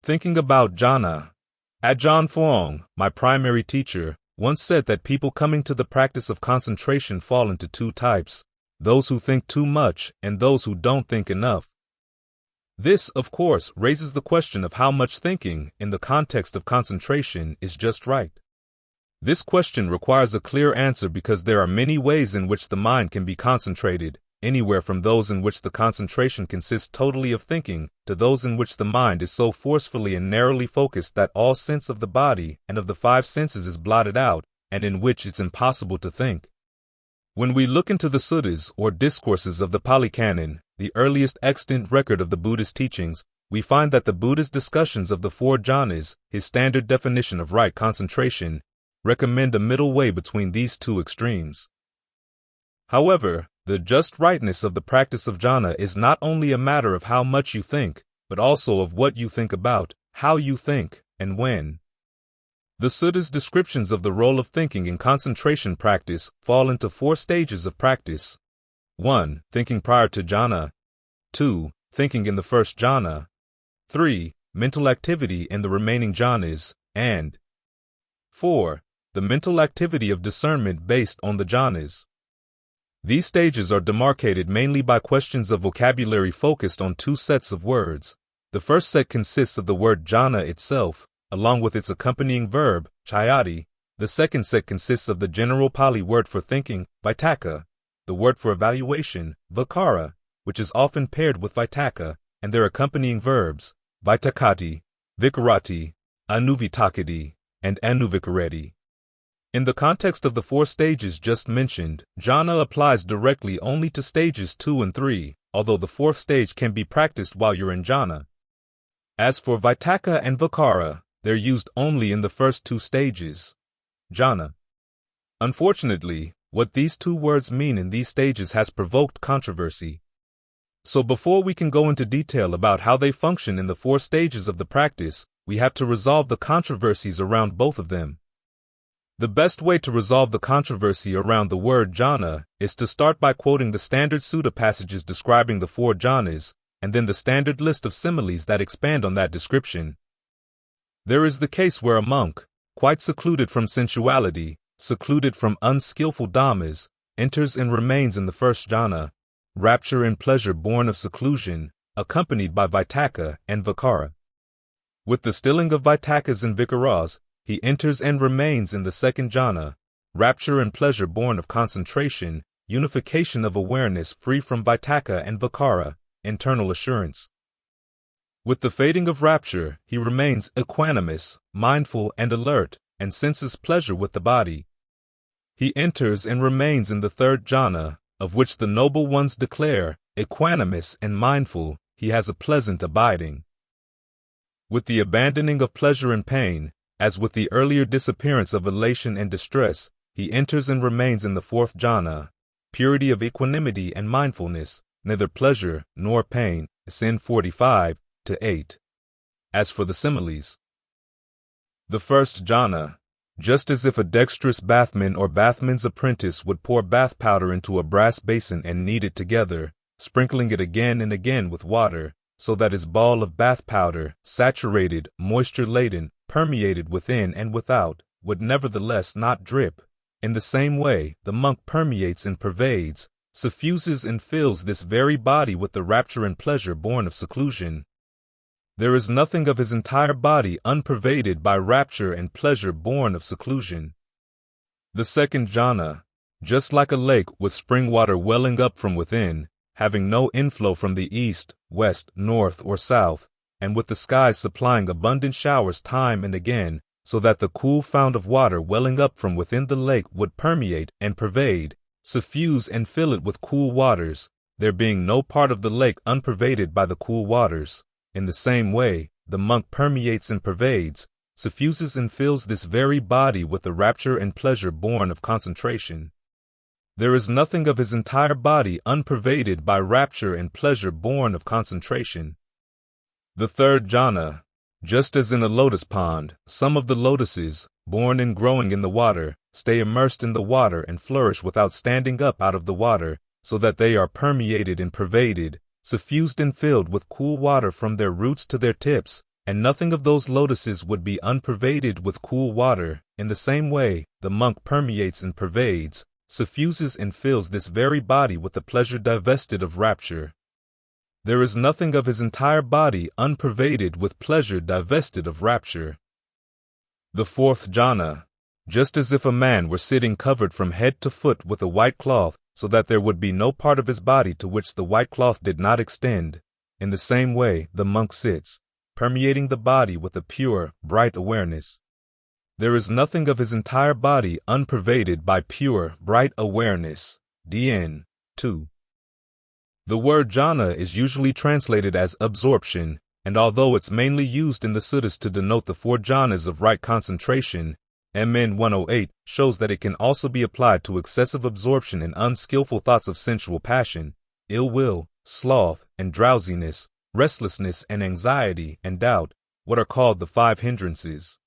Thinking about jhana. Ajahn Fuang, my primary teacher, once said that people coming to the practice of concentration fall into two types, those who think too much and those who don't think enough. This, of course, raises the question of how much thinking, in the context of concentration, is just right. This question requires a clear answer because there are many ways in which the mind can be concentrated, anywhere from those in which the concentration consists totally of thinking, to those in which the mind is so forcefully and narrowly focused that all sense of the body and of the five senses is blotted out, and in which it's impossible to think. When we look into the Suttas or discourses of the Pali Canon, the earliest extant record of the Buddhist teachings, we find that the Buddha's discussions of the four jhanas, his standard definition of right concentration, recommend a middle way between these two extremes. However, the just rightness of the practice of jhana is not only a matter of how much you think, but also of what you think about, how you think, and when. The Suttas' descriptions of the role of thinking in concentration practice fall into four stages of practice. 1. Thinking prior to jhana. 2. Thinking in the first jhana. 3. Mental activity in the remaining jhanas. And 4. The mental activity of discernment based on the jhanas. These stages are demarcated mainly by questions of vocabulary focused on two sets of words. The first set consists of the word jhana itself, along with its accompanying verb, chayati. The second set consists of the general Pali word for thinking, vitakka, the word for evaluation, vicara, which is often paired with vitakka, and their accompanying verbs, vitakkati, vicarati, anuvitakati, and anuvicarati. In the context of the four stages just mentioned, jhana applies directly only to stages 2 and 3, although the fourth stage can be practiced while you're in jhana. As for vitakka and vicara, they're used only in the first two stages, jhana. Unfortunately, what these two words mean in these stages has provoked controversy. So before we can go into detail about how they function in the four stages of the practice, we have to resolve the controversies around both of them. The best way to resolve the controversy around the word jhana is to start by quoting the standard sutta passages describing the four jhanas, and then the standard list of similes that expand on that description. There is the case where a monk, quite secluded from sensuality, secluded from unskillful dhammas, enters and remains in the first jhana, rapture and pleasure born of seclusion, accompanied by vitakka and vicara. With the stilling of vitakkas and vicaras, he enters and remains in the second jhana, rapture and pleasure born of concentration, unification of awareness free from vitakka and vicara, internal assurance. With the fading of rapture, he remains equanimous, mindful and alert, and senses pleasure with the body. He enters and remains in the third jhana, of which the noble ones declare, equanimous and mindful, he has a pleasant abiding. With the abandoning of pleasure and pain, as with the earlier disappearance of elation and distress, he enters and remains in the fourth jhana, purity of equanimity and mindfulness, neither pleasure nor pain, Sin 45-8. As for the similes, the first jhana, just as if a dexterous bathman or bathman's apprentice would pour bath powder into a brass basin and knead it together, sprinkling it again and again with water, so that his ball of bath powder, saturated, moisture-laden, permeated within and without, would nevertheless not drip. In the same way, the monk permeates and pervades, suffuses and fills this very body with the rapture and pleasure born of seclusion. There is nothing of his entire body unpervaded by rapture and pleasure born of seclusion. The second jhana, just like a lake with spring water welling up from within, having no inflow from the east, west, north, or south, and with the skies supplying abundant showers time and again, so that the cool fount of water welling up from within the lake would permeate and pervade, suffuse and fill it with cool waters, there being no part of the lake unpervaded by the cool waters. In the same way, the monk permeates and pervades, suffuses and fills this very body with the rapture and pleasure born of concentration. There is nothing of his entire body unpervaded by rapture and pleasure born of concentration. The third jhana, just as in a lotus pond, some of the lotuses, born and growing in the water, stay immersed in the water and flourish without standing up out of the water, so that they are permeated and pervaded, suffused and filled with cool water from their roots to their tips, and nothing of those lotuses would be unpervaded with cool water. In the same way, the monk permeates and pervades, suffuses and fills this very body with the pleasure divested of rapture. There is nothing of his entire body unpervaded with pleasure divested of rapture. The fourth jhana. Just as if a man were sitting covered from head to foot with a white cloth, so that there would be no part of his body to which the white cloth did not extend, in the same way the monk sits, permeating the body with a pure, bright awareness. There is nothing of his entire body unpervaded by pure, bright awareness. DN 2. The word jhana is usually translated as absorption, and although it's mainly used in the Suttas to denote the four jhanas of right concentration, MN 108 shows that it can also be applied to excessive absorption in unskillful thoughts of sensual passion, ill will, sloth, and drowsiness, restlessness and anxiety and doubt, what are called the five hindrances.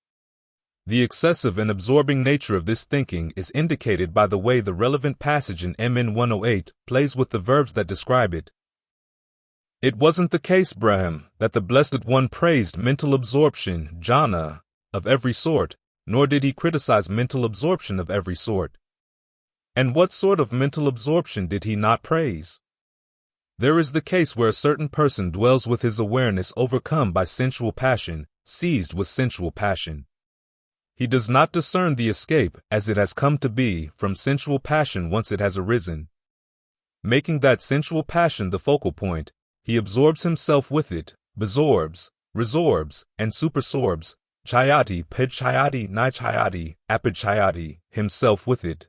The excessive and absorbing nature of this thinking is indicated by the way the relevant passage in MN 108 plays with the verbs that describe it. It wasn't the case, Braham, that the Blessed One praised mental absorption, jhana, of every sort, nor did he criticize mental absorption of every sort. And what sort of mental absorption did he not praise? There is the case where a certain person dwells with his awareness overcome by sensual passion, seized with sensual passion. He does not discern the escape, as it has come to be, from sensual passion once it has arisen. Making that sensual passion the focal point, he absorbs himself with it, absorbs, resorbs, and supersorbs, chayati, pedchayati, nichayati, apidchayati, himself with it.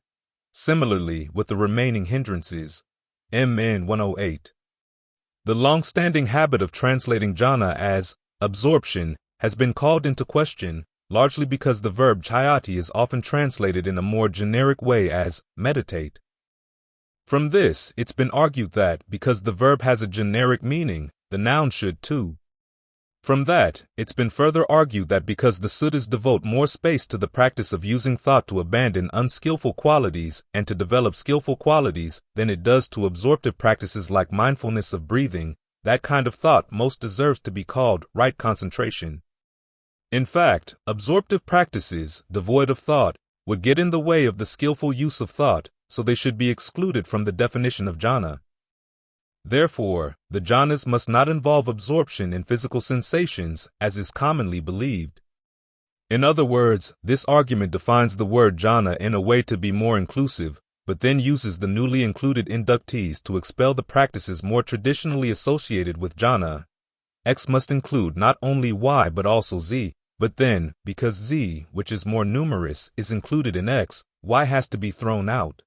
Similarly with the remaining hindrances. MN 108. The long-standing habit of translating jhana as absorption has been called into question, largely because the verb chayati is often translated in a more generic way as meditate. From this, it's been argued that, because the verb has a generic meaning, the noun should too. From that, it's been further argued that because the Suttas devote more space to the practice of using thought to abandon unskillful qualities and to develop skillful qualities than it does to absorptive practices like mindfulness of breathing, that kind of thought most deserves to be called right concentration. In fact, absorptive practices, devoid of thought, would get in the way of the skillful use of thought, so they should be excluded from the definition of jhana. Therefore, the jhanas must not involve absorption in physical sensations, as is commonly believed. In other words, this argument defines the word jhana in a way to be more inclusive, but then uses the newly included inductees to expel the practices more traditionally associated with jhana. X must include not only Y but also Z, but then, because Z, which is more numerous, is included in X, Y has to be thrown out.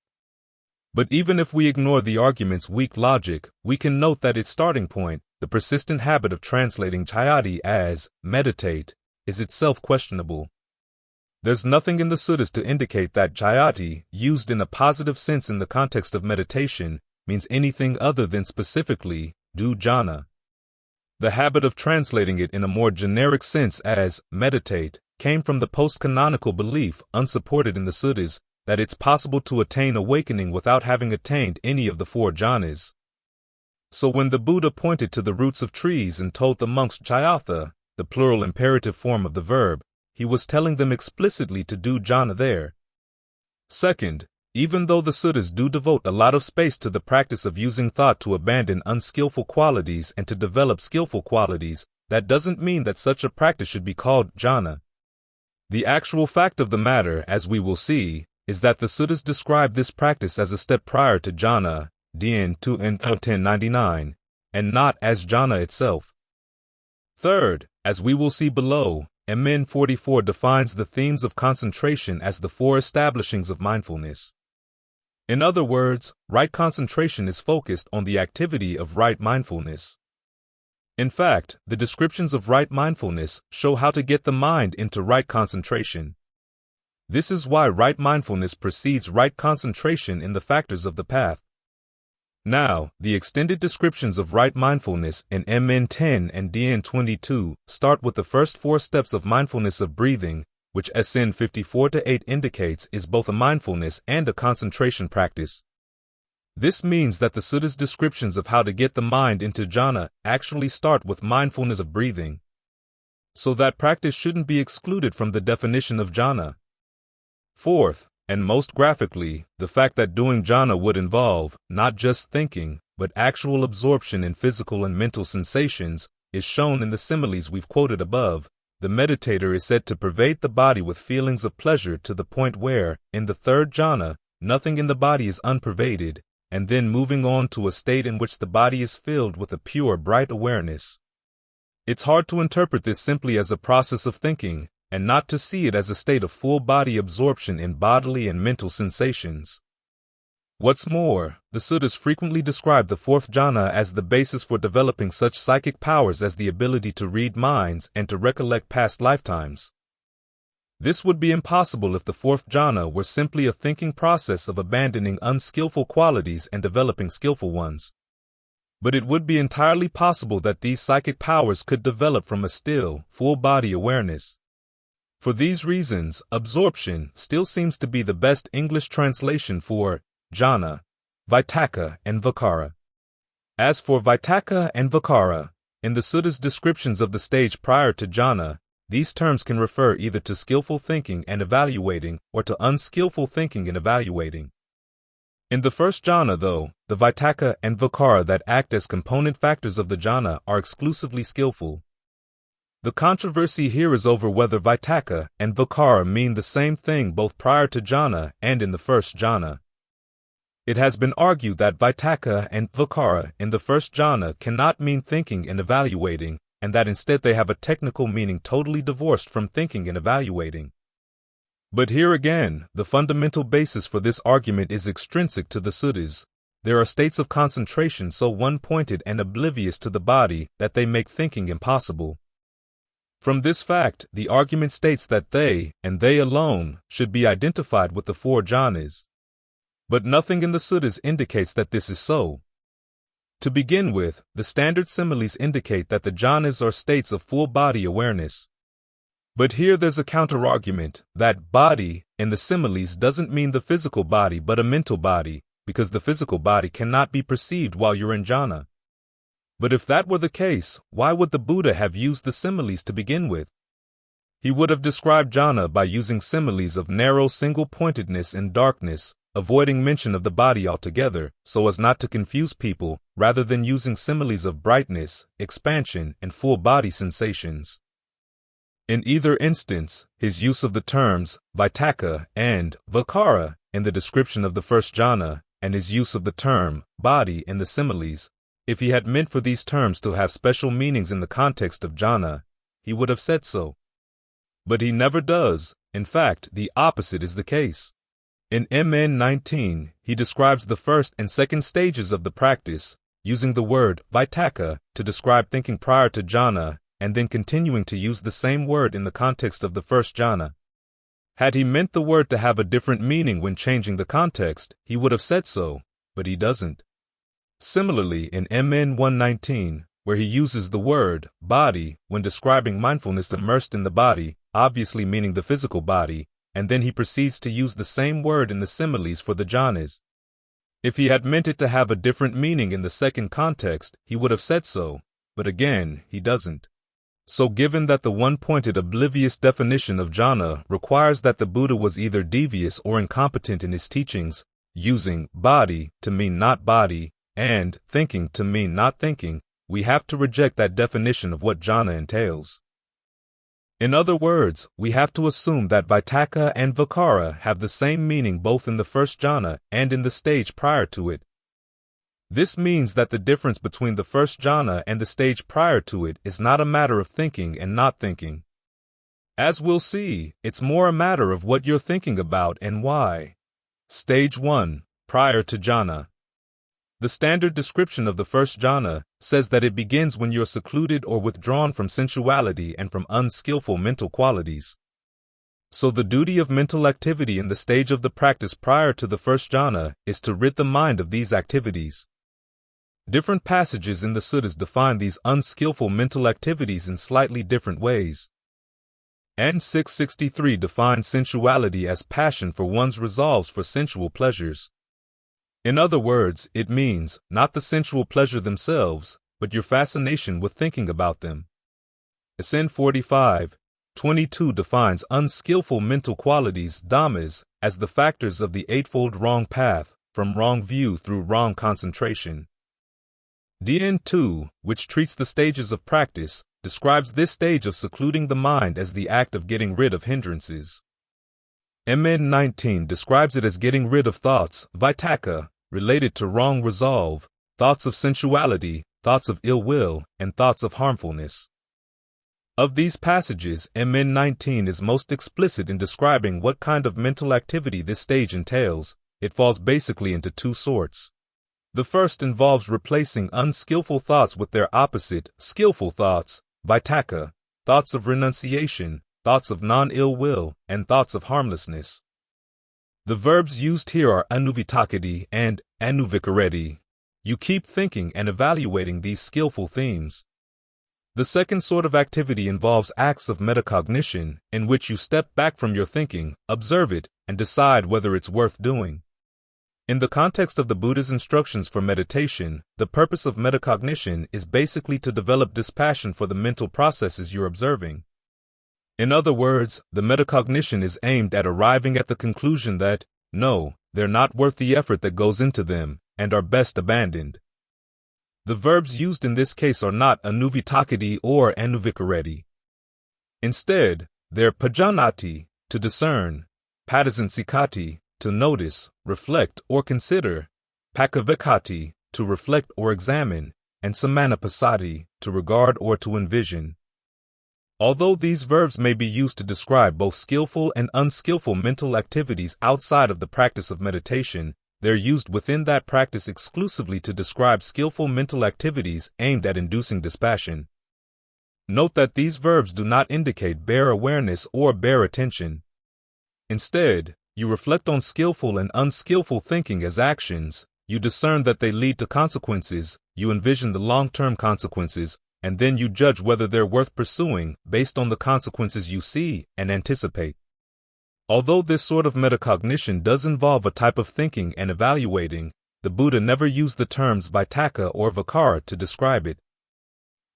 But even if we ignore the argument's weak logic, we can note that its starting point, the persistent habit of translating chayati as meditate, is itself questionable. There's nothing in the Suttas to indicate that chayati, used in a positive sense in the context of meditation, means anything other than specifically do jhana. The habit of translating it in a more generic sense as meditate came from the post-canonical belief, unsupported in the Suttas, that it's possible to attain awakening without having attained any of the four jhanas. So when the Buddha pointed to the roots of trees and told the monks chayatha, the plural imperative form of the verb, he was telling them explicitly to do jhana there. Second, even though the Suttas do devote a lot of space to the practice of using thought to abandon unskillful qualities and to develop skillful qualities, that doesn't mean that such a practice should be called jhana. The actual fact of the matter, as we will see, is that the Suttas describe this practice as a step prior to jhana, DN 2 and 1099, and not as jhana itself. Third, as we will see below, MN 44 defines the themes of concentration as the four establishings of mindfulness. In other words, right concentration is focused on the activity of right mindfulness. In fact, the descriptions of right mindfulness show how to get the mind into right concentration. This is why right mindfulness precedes right concentration in the factors of the path. Now, the extended descriptions of right mindfulness in MN 10 and DN 22 start with the first four steps of mindfulness of breathing, which SN 54-8 indicates is both a mindfulness and a concentration practice. This means that the Suttas' descriptions of how to get the mind into jhana actually start with mindfulness of breathing. so that practice shouldn't be excluded from the definition of jhana. Fourth, and most graphically, the fact that doing jhana would involve not just thinking, but actual absorption in physical and mental sensations, is shown in the similes we've quoted above. The meditator is said to pervade the body with feelings of pleasure to the point where, in the third jhana, nothing in the body is unpervaded, and then moving on to a state in which the body is filled with a pure, bright awareness. It's hard to interpret this simply as a process of thinking, and not to see it as a state of full body absorption in bodily and mental sensations. What's more, the Suttas frequently describe the fourth jhana as the basis for developing such psychic powers as the ability to read minds and to recollect past lifetimes. This would be impossible if the fourth jhana were simply a thinking process of abandoning unskillful qualities and developing skillful ones. But it would be entirely possible that these psychic powers could develop from a still, full-body awareness. For these reasons, absorption still seems to be the best English translation for jhana, vitakka, and vicara. As for vitakka and vicara, in the Suttas' descriptions of the stage prior to jhana, these terms can refer either to skillful thinking and evaluating or to unskillful thinking and evaluating. In the first jhana, though, the vitakka and vicara that act as component factors of the jhana are exclusively skillful. The controversy here is over whether vitakka and vicara mean the same thing both prior to jhana and in the first jhana. It has been argued that vitakka and vicara in the first jhana cannot mean thinking and evaluating, and that instead they have a technical meaning totally divorced from thinking and evaluating. But here again, the fundamental basis for this argument is extrinsic to the Suttas. There are states of concentration so one-pointed and oblivious to the body that they make thinking impossible. From this fact, the argument states that they, and they alone, should be identified with the four jhanas. But nothing in the Suttas indicates that this is so. To begin with, the standard similes indicate that the jhanas are states of full-body awareness. But here there's a counter-argument, that body in the similes doesn't mean the physical body but a mental body, because the physical body cannot be perceived while you're in jhana. But if that were the case, why would the Buddha have used the similes to begin with? He would have described jhana by using similes of narrow single-pointedness and darkness, avoiding mention of the body altogether, so as not to confuse people, rather than using similes of brightness, expansion, and full-body sensations. In either instance, his use of the terms vitakka and vicara in the description of the first jhana, and his use of the term body in the similes, if he had meant for these terms to have special meanings in the context of jhana, he would have said so. But he never does. In fact, the opposite is the case. In MN 19, he describes the first and second stages of the practice, using the word vitakka to describe thinking prior to jhana, and then continuing to use the same word in the context of the first jhana. Had he meant the word to have a different meaning when changing the context, he would have said so, but he doesn't. Similarly, in MN 119, where he uses the word body when describing mindfulness immersed in the body, obviously meaning the physical body, and then he proceeds to use the same word in the similes for the jhanas. If he had meant it to have a different meaning in the second context, he would have said so, but again, he doesn't. So given that the one-pointed oblivious definition of jhana requires that the Buddha was either devious or incompetent in his teachings, using body to mean not body, and thinking to mean not thinking, we have to reject that definition of what jhana entails. In other words, we have to assume that vitakka and vicara have the same meaning both in the first jhana and in the stage prior to it. This means that the difference between the first jhana and the stage prior to it is not a matter of thinking and not thinking. As we'll see, it's more a matter of what you're thinking about and why. Stage 1, prior to jhana. The standard description of the first jhana says that it begins when you're secluded or withdrawn from sensuality and from unskillful mental qualities. So the duty of mental activity in the stage of the practice prior to the first jhana is to rid the mind of these activities. Different passages in the Suttas define these unskillful mental activities in slightly different ways. N 663 defines sensuality as passion for one's resolves for sensual pleasures. In other words, it means not the sensual pleasure themselves, but your fascination with thinking about them. SN 45:22 defines unskillful mental qualities, dhammas, as the factors of the eightfold wrong path, from wrong view through wrong concentration. DN 2, which treats the stages of practice, describes this stage of secluding the mind as the act of getting rid of hindrances. MN 19 describes it as getting rid of thoughts, vitakka, related to wrong resolve, thoughts of sensuality, thoughts of ill will, and thoughts of harmfulness. Of these passages, MN 19 is most explicit in describing what kind of mental activity this stage entails. It falls basically into two sorts. The first involves replacing unskillful thoughts with their opposite, skillful thoughts, vitakka, thoughts of renunciation, thoughts of non-ill will, and thoughts of harmlessness. The verbs used here are anuvitakati and anuvicarati. You keep thinking and evaluating these skillful themes. The second sort of activity involves acts of metacognition, in which you step back from your thinking, observe it, and decide whether it's worth doing. In the context of the Buddha's instructions for meditation, the purpose of metacognition is basically to develop dispassion for the mental processes you're observing. In other words, the metacognition is aimed at arriving at the conclusion that, no, they're not worth the effort that goes into them, and are best abandoned. The verbs used in this case are not anuvitakati or anuvicarati. Instead, they're pajanati, to discern, padasansikati, to notice, reflect, or consider, pakavikati, to reflect or examine, and samanapasati, to regard or to envision. Although these verbs may be used to describe both skillful and unskillful mental activities outside of the practice of meditation, they're used within that practice exclusively to describe skillful mental activities aimed at inducing dispassion. Note that these verbs do not indicate bare awareness or bare attention. Instead, you reflect on skillful and unskillful thinking as actions, you discern that they lead to consequences, you envision the long-term consequences, and then you judge whether they're worth pursuing based on the consequences you see and anticipate. Although this sort of metacognition does involve a type of thinking and evaluating, the Buddha never used the terms vitakka or vicara to describe it.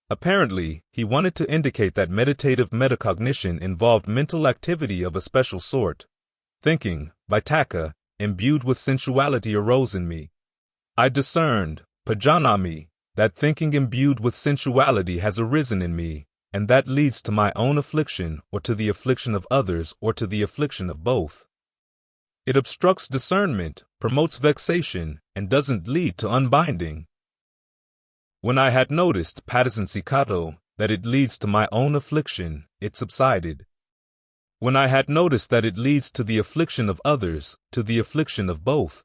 Apparently, he wanted to indicate that meditative metacognition involved mental activity of a special sort. Thinking, vitakka, imbued with sensuality arose in me. I discerned, pajanami, that thinking imbued with sensuality has arisen in me, and that leads to my own affliction, or to the affliction of others, or to the affliction of both. It obstructs discernment, promotes vexation, and doesn't lead to unbinding. When I had noticed, padasansikato, that it leads to my own affliction, it subsided. When I had noticed that it leads to the affliction of others, to the affliction of both.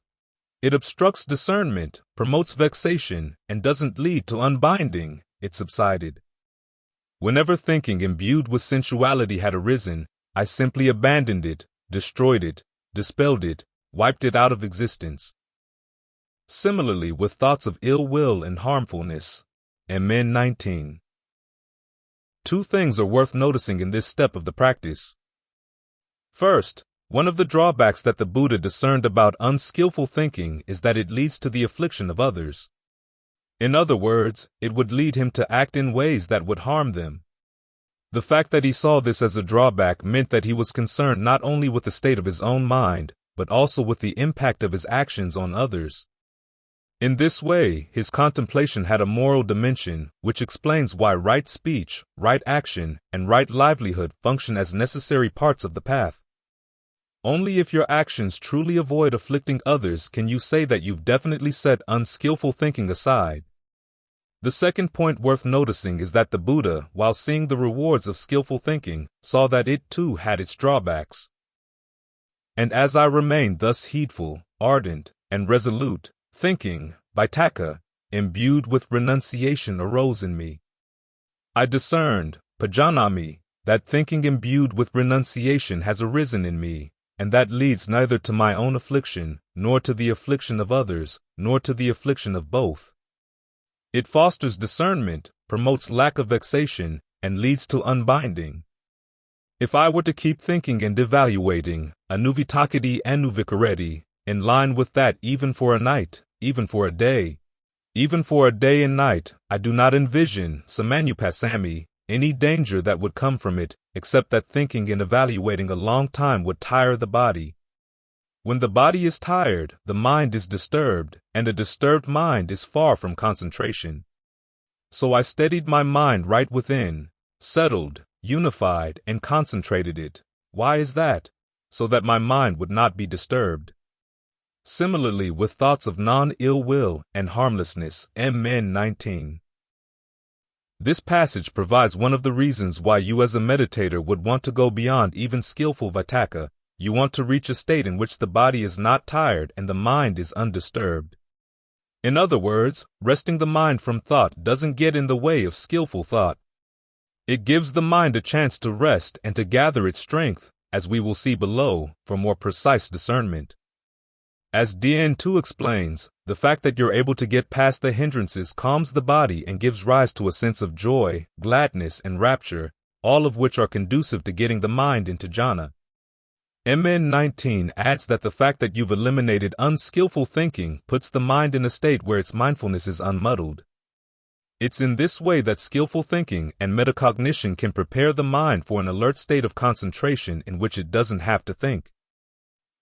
It obstructs discernment, promotes vexation, and doesn't lead to unbinding, it subsided. Whenever thinking imbued with sensuality had arisen, I simply abandoned it, destroyed it, dispelled it, wiped it out of existence. Similarly with thoughts of ill will and harmfulness. MN 19. Two things are worth noticing in this step of the practice. First, one of the drawbacks that the Buddha discerned about unskillful thinking is that it leads to the affliction of others. In other words, it would lead him to act in ways that would harm them. The fact that he saw this as a drawback meant that he was concerned not only with the state of his own mind, but also with the impact of his actions on others. In this way, his contemplation had a moral dimension, which explains why right speech, right action, and right livelihood function as necessary parts of the path. Only if your actions truly avoid afflicting others can you say that you've definitely set unskillful thinking aside. The second point worth noticing is that the Buddha, while seeing the rewards of skillful thinking, saw that it too had its drawbacks. And as I remained thus heedful, ardent, and resolute, thinking, vitakka, imbued with renunciation arose in me. I discerned, pajanami, that thinking imbued with renunciation has arisen in me, and that leads neither to my own affliction, nor to the affliction of others, nor to the affliction of both. It fosters discernment, promotes lack of vexation, and leads to unbinding. If I were to keep thinking and evaluating, anuvitakati anuvicarati, in line with that even for a night, even for a day and night, I do not envision, samanupasami, any danger that would come from it, except that thinking and evaluating a long time would tire the body. When the body is tired, the mind is disturbed, and a disturbed mind is far from concentration. So I steadied my mind right within, settled, unified, and concentrated it. Why is that? So that my mind would not be disturbed. Similarly with thoughts of non-ill will and harmlessness, MN 19. This passage provides one of the reasons why you as a meditator would want to go beyond even skillful vitakka. You want to reach a state in which the body is not tired and the mind is undisturbed. In other words, resting the mind from thought doesn't get in the way of skillful thought. It gives the mind a chance to rest and to gather its strength, as we will see below, for more precise discernment. As DN2 explains, the fact that you're able to get past the hindrances calms the body and gives rise to a sense of joy, gladness, and rapture, all of which are conducive to getting the mind into jhana. MN 19 adds that the fact that you've eliminated unskillful thinking puts the mind in a state where its mindfulness is unmuddled. It's in this way that skillful thinking and metacognition can prepare the mind for an alert state of concentration in which it doesn't have to think.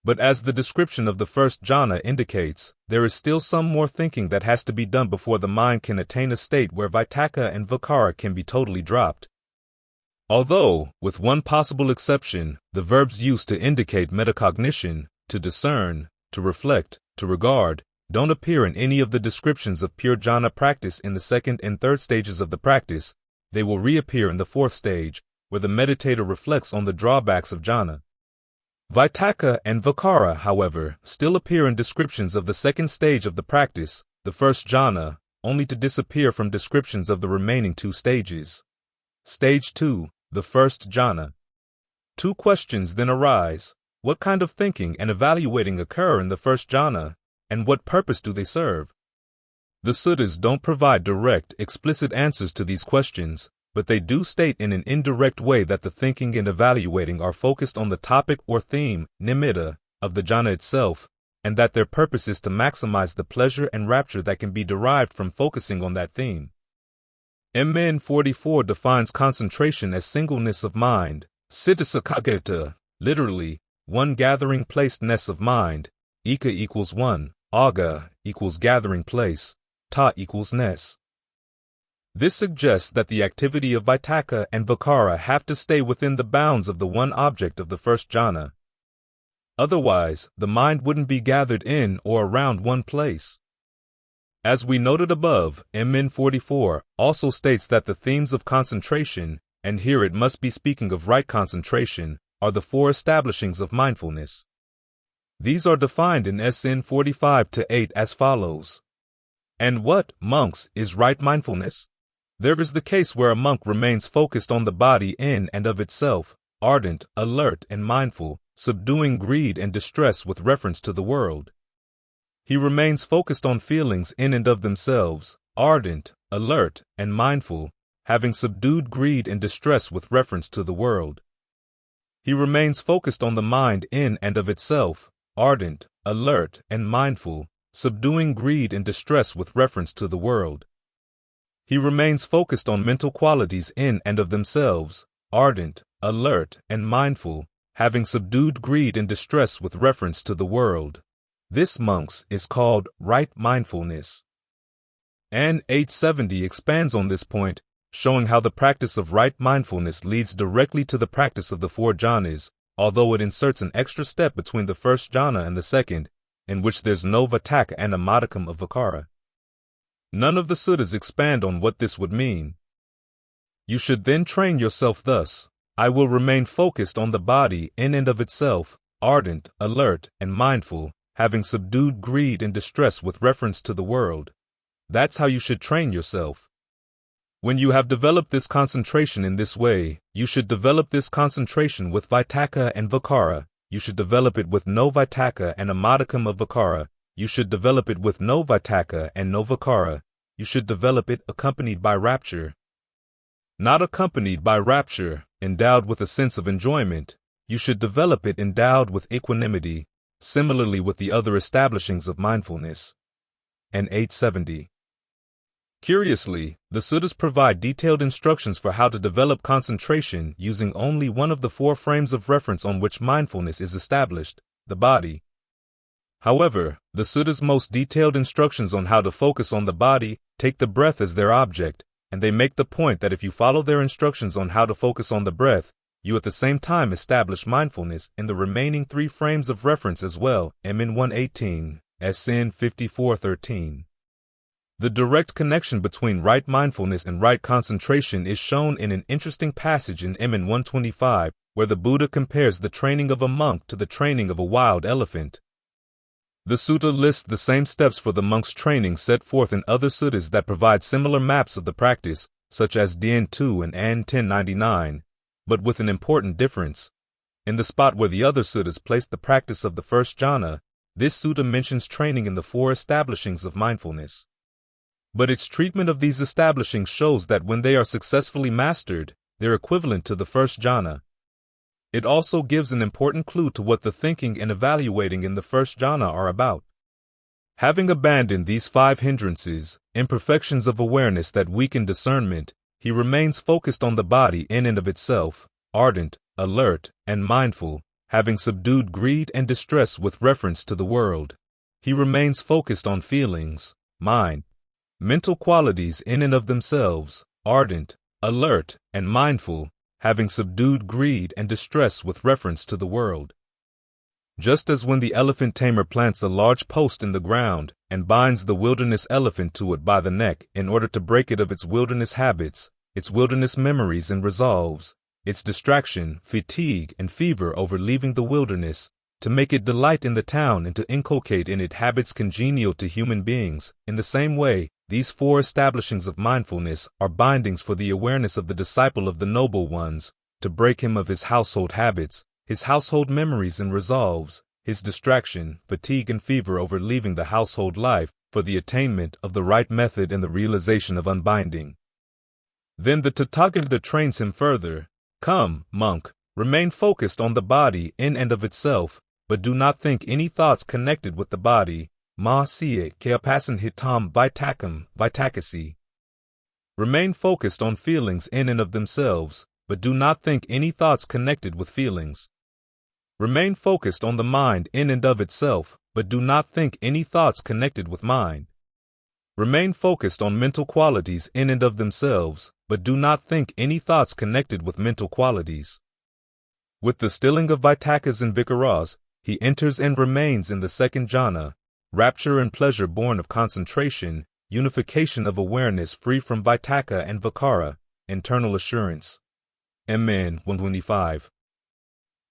But as the description of the first jhana indicates, there is still some more thinking that has to be done before the mind can attain a state where vitakka and vicara can be totally dropped. Although, with one possible exception, the verbs used to indicate metacognition, to discern, to reflect, to regard, don't appear in any of the descriptions of pure jhana practice in the second and third stages of the practice, they will reappear in the fourth stage, where the meditator reflects on the drawbacks of jhana. Vitakka and vicara, however, still appear in descriptions of the second stage of the practice, the first jhana, only to disappear from descriptions of the remaining two stages. Stage 2, the first jhana. Two questions then arise. What kind of thinking and evaluating occur in the first jhana, and what purpose do they serve? The Suttas don't provide direct, explicit answers to these questions, but they do state in an indirect way that the thinking and evaluating are focused on the topic or theme, nimitta, of the jhana itself, and that their purpose is to maximize the pleasure and rapture that can be derived from focusing on that theme. MN 44 defines concentration as singleness of mind, siddhasakagata, literally, one gathering place-ness of mind, ika equals one, aga equals gathering place, ta equals ness. This suggests that the activity of vitakka and vicara have to stay within the bounds of the one object of the first jhana. Otherwise, the mind wouldn't be gathered in or around one place. As we noted above, MN 44 also states that the themes of concentration, and here it must be speaking of right concentration, are the four establishings of mindfulness. These are defined in SN 45-8 as follows. And what, monks, is right mindfulness? There is the case where a monk remains focused on the body in and of itself, ardent, alert, and mindful, subduing greed and distress with reference to the world. He remains focused on feelings in and of themselves, ardent, alert, and mindful, having subdued greed and distress with reference to the world. He remains focused on the mind in and of itself, ardent, alert, and mindful, subduing greed and distress with reference to the world. He remains focused on mental qualities in and of themselves, ardent, alert, and mindful, having subdued greed and distress with reference to the world. This, monks, is called right mindfulness. And 870 expands on this point, showing how the practice of right mindfulness leads directly to the practice of the four jhanas, although it inserts an extra step between the first jhana and the second, in which there's no vitakka and a modicum of vicara. None of the suttas expand on what this would mean. You should then train yourself thus: I will remain focused on the body in and of itself, ardent, alert, and mindful, having subdued greed and distress with reference to the world. That's how you should train yourself. When you have developed this concentration in this way, you should develop this concentration with vitakka and vicara. You should develop it with no vitakka and a modicum of vicara. You should develop it with no vitakka and no vicara. You should develop it accompanied by rapture. Not accompanied by rapture, endowed with a sense of enjoyment. You should develop it endowed with equanimity, similarly with the other establishings of mindfulness. And 870. Curiously, the Suttas provide detailed instructions for how to develop concentration using only one of the four frames of reference on which mindfulness is established, the body. However, the Suttas' most detailed instructions on how to focus on the body take the breath as their object, and they make the point that if you follow their instructions on how to focus on the breath, you at the same time establish mindfulness in the remaining three frames of reference as well, MN 118, SN 5413. The direct connection between right mindfulness and right concentration is shown in an interesting passage in MN 125, where the Buddha compares the training of a monk to the training of a wild elephant. The sutta lists the same steps for the monk's training set forth in other suttas that provide similar maps of the practice, such as Dien 2 and An 1099, but with an important difference. In the spot where the other suttas place the practice of the first jhana, this sutta mentions training in the four establishings of mindfulness. But its treatment of these establishings shows that when they are successfully mastered, they're equivalent to the first jhana. It also gives an important clue to what the thinking and evaluating in the first jhana are about. Having abandoned these five hindrances, imperfections of awareness that weaken discernment, he remains focused on the body in and of itself, ardent, alert, and mindful, having subdued greed and distress with reference to the world. He remains focused on feelings, mind, mental qualities in and of themselves, ardent, alert, and mindful, having subdued greed and distress with reference to the world. Just as when the elephant tamer plants a large post in the ground and binds the wilderness elephant to it by the neck in order to break it of its wilderness habits, its wilderness memories and resolves, its distraction, fatigue, and fever over leaving the wilderness, to make it delight in the town and to inculcate in it habits congenial to human beings, in the same way, these four establishings of mindfulness are bindings for the awareness of the disciple of the noble ones, to break him of his household habits, his household memories and resolves, his distraction, fatigue and fever over leaving the household life, for the attainment of the right method and the realization of unbinding. Then the Tathagata trains him further. Come, monk, remain focused on the body in and of itself, but do not think any thoughts connected with the body. Ma siye keapasan hitam vitakam vitakasi. Remain focused on feelings in and of themselves, but do not think any thoughts connected with feelings. Remain focused on the mind in and of itself, but do not think any thoughts connected with mind. Remain focused on mental qualities in and of themselves, but do not think any thoughts connected with mental qualities. With the stilling of vitakkas and vicaras, he enters and remains in the second jhana, rapture and pleasure born of concentration, unification of awareness free from vitakka and vicara, internal assurance. MN 125.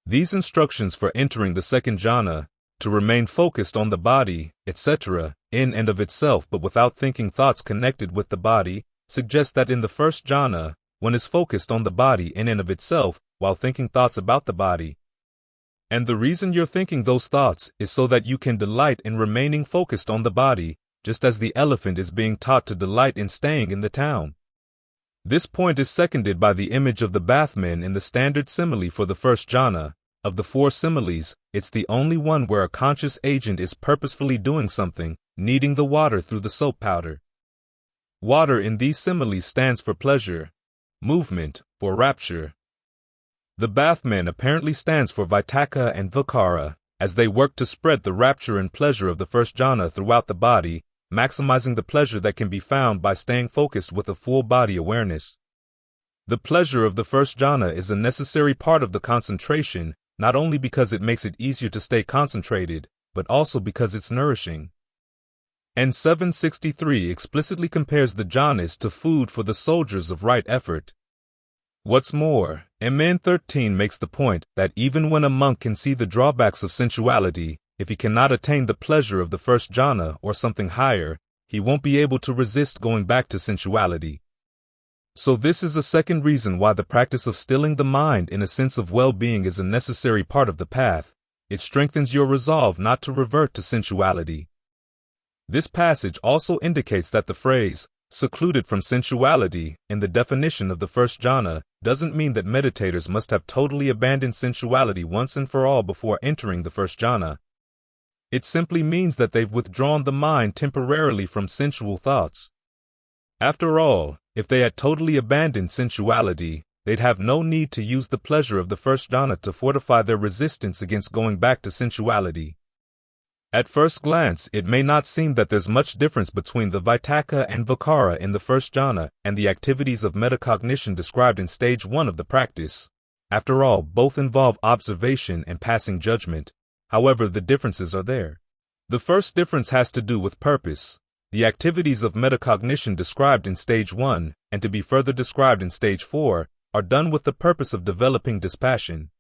These instructions for entering the second jhana, to remain focused on the body, etc., in and of itself but without thinking thoughts connected with the body, suggest that in the first jhana, one is focused on the body in and of itself while thinking thoughts about the body. And the reason you're thinking those thoughts is so that you can delight in remaining focused on the body, just as the elephant is being taught to delight in staying in the town. This point is seconded by the image of the bathman in the standard simile for the first jhana. Of the four similes, it's the only one where a conscious agent is purposefully doing something, kneading the water through the soap powder. Water in these similes stands for pleasure, movement, for rapture. The bathman apparently stands for vitakka and vicara, as they work to spread the rapture and pleasure of the first jhana throughout the body, maximizing the pleasure that can be found by staying focused with a full body awareness. The pleasure of the first jhana is a necessary part of the concentration, not only because it makes it easier to stay concentrated, but also because it's nourishing. And 763 explicitly compares the jhanas to food for the soldiers of right effort. What's more, MN 13 makes the point that even when a monk can see the drawbacks of sensuality, if he cannot attain the pleasure of the first jhana or something higher, he won't be able to resist going back to sensuality. So this is a second reason why the practice of stilling the mind in a sense of well-being is a necessary part of the path. It strengthens your resolve not to revert to sensuality. This passage also indicates that the phrase, secluded from sensuality, in the definition of the first jhana, doesn't mean that meditators must have totally abandoned sensuality once and for all before entering the first jhana. It simply means that they've withdrawn the mind temporarily from sensual thoughts. After all, if they had totally abandoned sensuality, they'd have no need to use the pleasure of the first jhana to fortify their resistance against going back to sensuality. At first glance, it may not seem that there's much difference between the vitakka and vicara in the first jhana and the activities of metacognition described in stage 1 of the practice. After all, both involve observation and passing judgment. However, the differences are there. The first difference has to do with purpose. The activities of metacognition described in stage 1, and to be further described in stage 4, are done with the purpose of developing dispassion.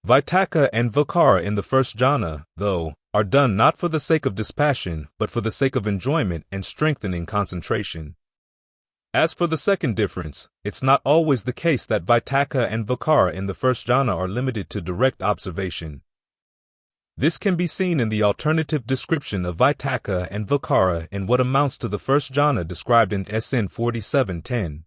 Vitakka and vicara in the first jhana, though, are done not for the sake of dispassion, but for the sake of enjoyment and strengthening concentration. As for the second difference, it's not always the case that vitakka and vicara in the first jhana are limited to direct observation. This can be seen in the alternative description of vitakka and vicara in what amounts to the first jhana described in SN 4710.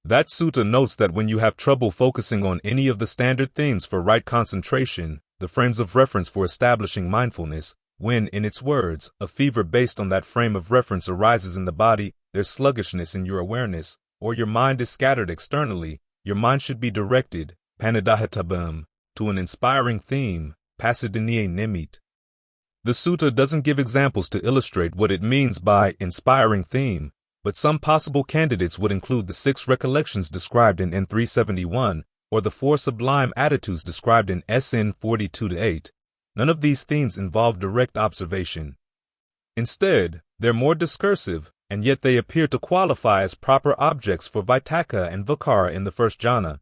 That sutta notes that when you have trouble focusing on any of the standard themes for right concentration, the frames of reference for establishing mindfulness, when, in its words, a fever based on that frame of reference arises in the body, there's sluggishness in your awareness, or your mind is scattered externally, your mind should be directed, panadahatabam, to an inspiring theme, pasadiniye nimit. The sutta doesn't give examples to illustrate what it means by inspiring theme, but some possible candidates would include the 6 recollections described in N371, or the 4 sublime attitudes described in SN 42-8. None of these themes involve direct observation. Instead, they're more discursive, and yet they appear to qualify as proper objects for vitakka and vicara in the first jhana.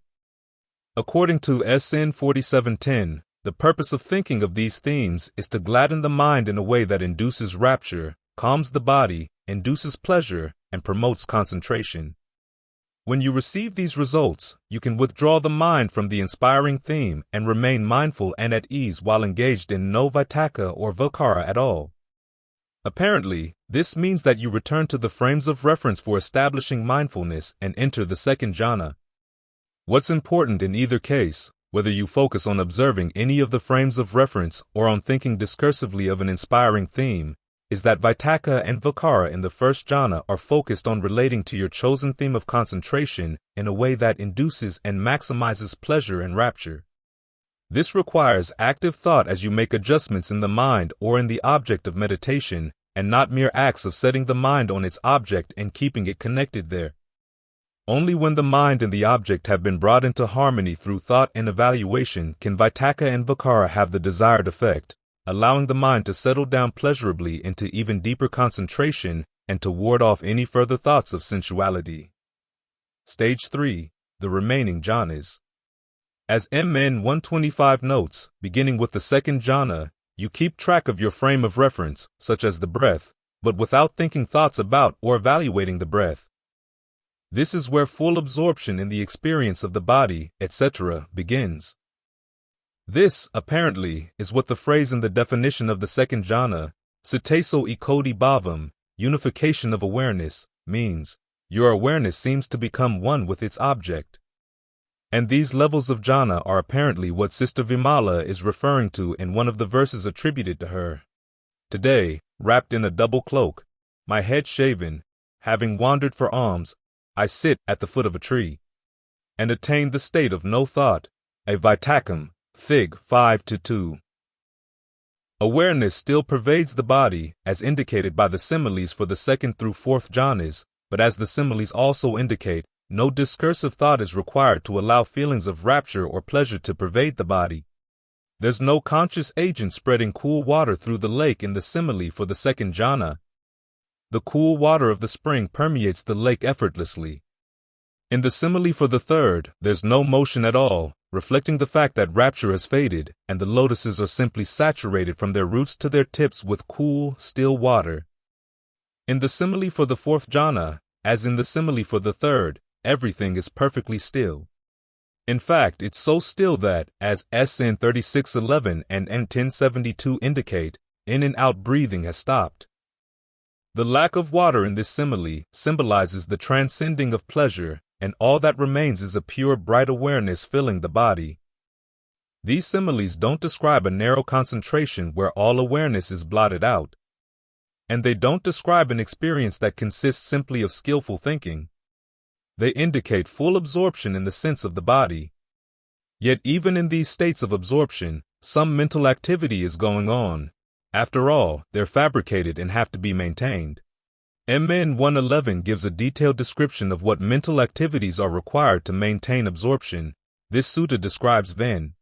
According to SN 4710, the purpose of thinking of these themes is to gladden the mind in a way that induces rapture, calms the body, induces pleasure, and promotes concentration. When you receive these results, you can withdraw the mind from the inspiring theme and remain mindful and at ease while engaged in no vitakka or vicara at all. Apparently, this means that you return to the frames of reference for establishing mindfulness and enter the second jhana. What's important in either case, whether you focus on observing any of the frames of reference or on thinking discursively of an inspiring theme, is that vitakka and vicara in the first jhana are focused on relating to your chosen theme of concentration in a way that induces and maximizes pleasure and rapture. This requires active thought as you make adjustments in the mind or in the object of meditation, and not mere acts of setting the mind on its object and keeping it connected there. Only when the mind and the object have been brought into harmony through thought and evaluation can vitakka and vicara have the desired effect, allowing the mind to settle down pleasurably into even deeper concentration and to ward off any further thoughts of sensuality. Stage 3. The remaining jhanas. As MN 125 notes, beginning with the second jhana, you keep track of your frame of reference, such as the breath, but without thinking thoughts about or evaluating the breath. This is where full absorption in the experience of the body, etc., begins. This, apparently, is what the phrase in the definition of the second jhana, Sutteso ikodi bhavam, unification of awareness, means. Your awareness seems to become one with its object. And these levels of jhana are apparently what Sister Vimala is referring to in one of the verses attributed to her. Today, wrapped in a double cloak, my head shaven, having wandered for alms, I sit at the foot of a tree, and attain the state of no thought, a vitakkam, Fig. 5-2. Awareness still pervades the body, as indicated by the similes for the second through fourth jhanas, but as the similes also indicate, no discursive thought is required to allow feelings of rapture or pleasure to pervade the body. There's no conscious agent spreading cool water through the lake in the simile for the second jhana. The cool water of the spring permeates the lake effortlessly. In the simile for the third, there's no motion at all, reflecting the fact that rapture has faded, and the lotuses are simply saturated from their roots to their tips with cool, still water. In the simile for the fourth jhana, as in the simile for the third, everything is perfectly still. In fact, it's so still that, as SN 3611 and N 1072 indicate, in and out breathing has stopped. The lack of water in this simile symbolizes the transcending of pleasure, and all that remains is a pure bright awareness filling the body. These similes don't describe a narrow concentration where all awareness is blotted out. And they don't describe an experience that consists simply of skillful thinking. They indicate full absorption in the sense of the body. Yet even in these states of absorption, some mental activity is going on. After all, they're fabricated and have to be maintained. MN 111 gives a detailed description of what mental activities are required to maintain absorption. This sutta describes Ven.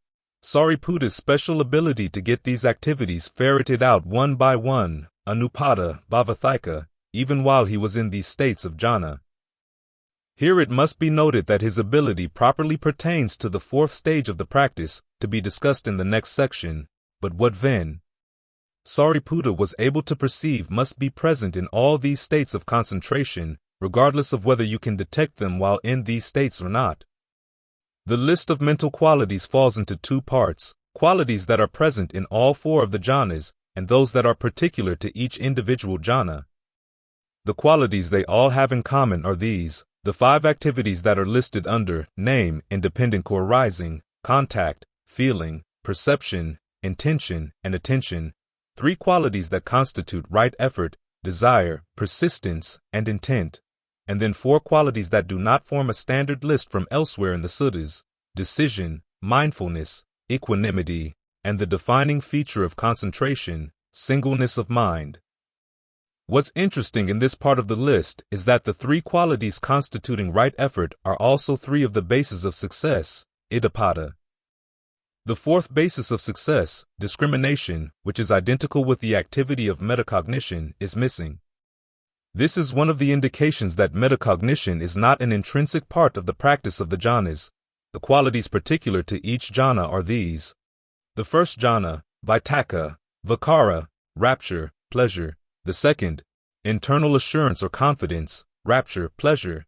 Sariputta's special ability to get these activities ferreted out one by one, anupada, vitakka, even while he was in these states of jhana. Here it must be noted that his ability properly pertains to the fourth stage of the practice, to be discussed in the next section, but what Ven Sariputta was able to perceive must be present in all these states of concentration, regardless of whether you can detect them while in these states or not. The list of mental qualities falls into two parts: qualities that are present in all four of the jhanas, and those that are particular to each individual jhana. The qualities they all have in common are these: the 5 activities that are listed under name, independent co-arising, contact, feeling, perception, intention, and attention; 3 qualities that constitute right effort, desire, persistence, and intent; and then 4 qualities that do not form a standard list from elsewhere in the suttas: decision, mindfulness, equanimity, and the defining feature of concentration, singleness of mind. What's interesting in this part of the list is that the 3 qualities constituting right effort are also 3 of the bases of success, iddhapada. The 4th basis of success, discrimination, which is identical with the activity of metacognition, is missing. This is one of the indications that metacognition is not an intrinsic part of the practice of the jhanas. The qualities particular to each jhana are these: the first jhana, vitakka, vicara, rapture, pleasure; the second, internal assurance or confidence, rapture, pleasure;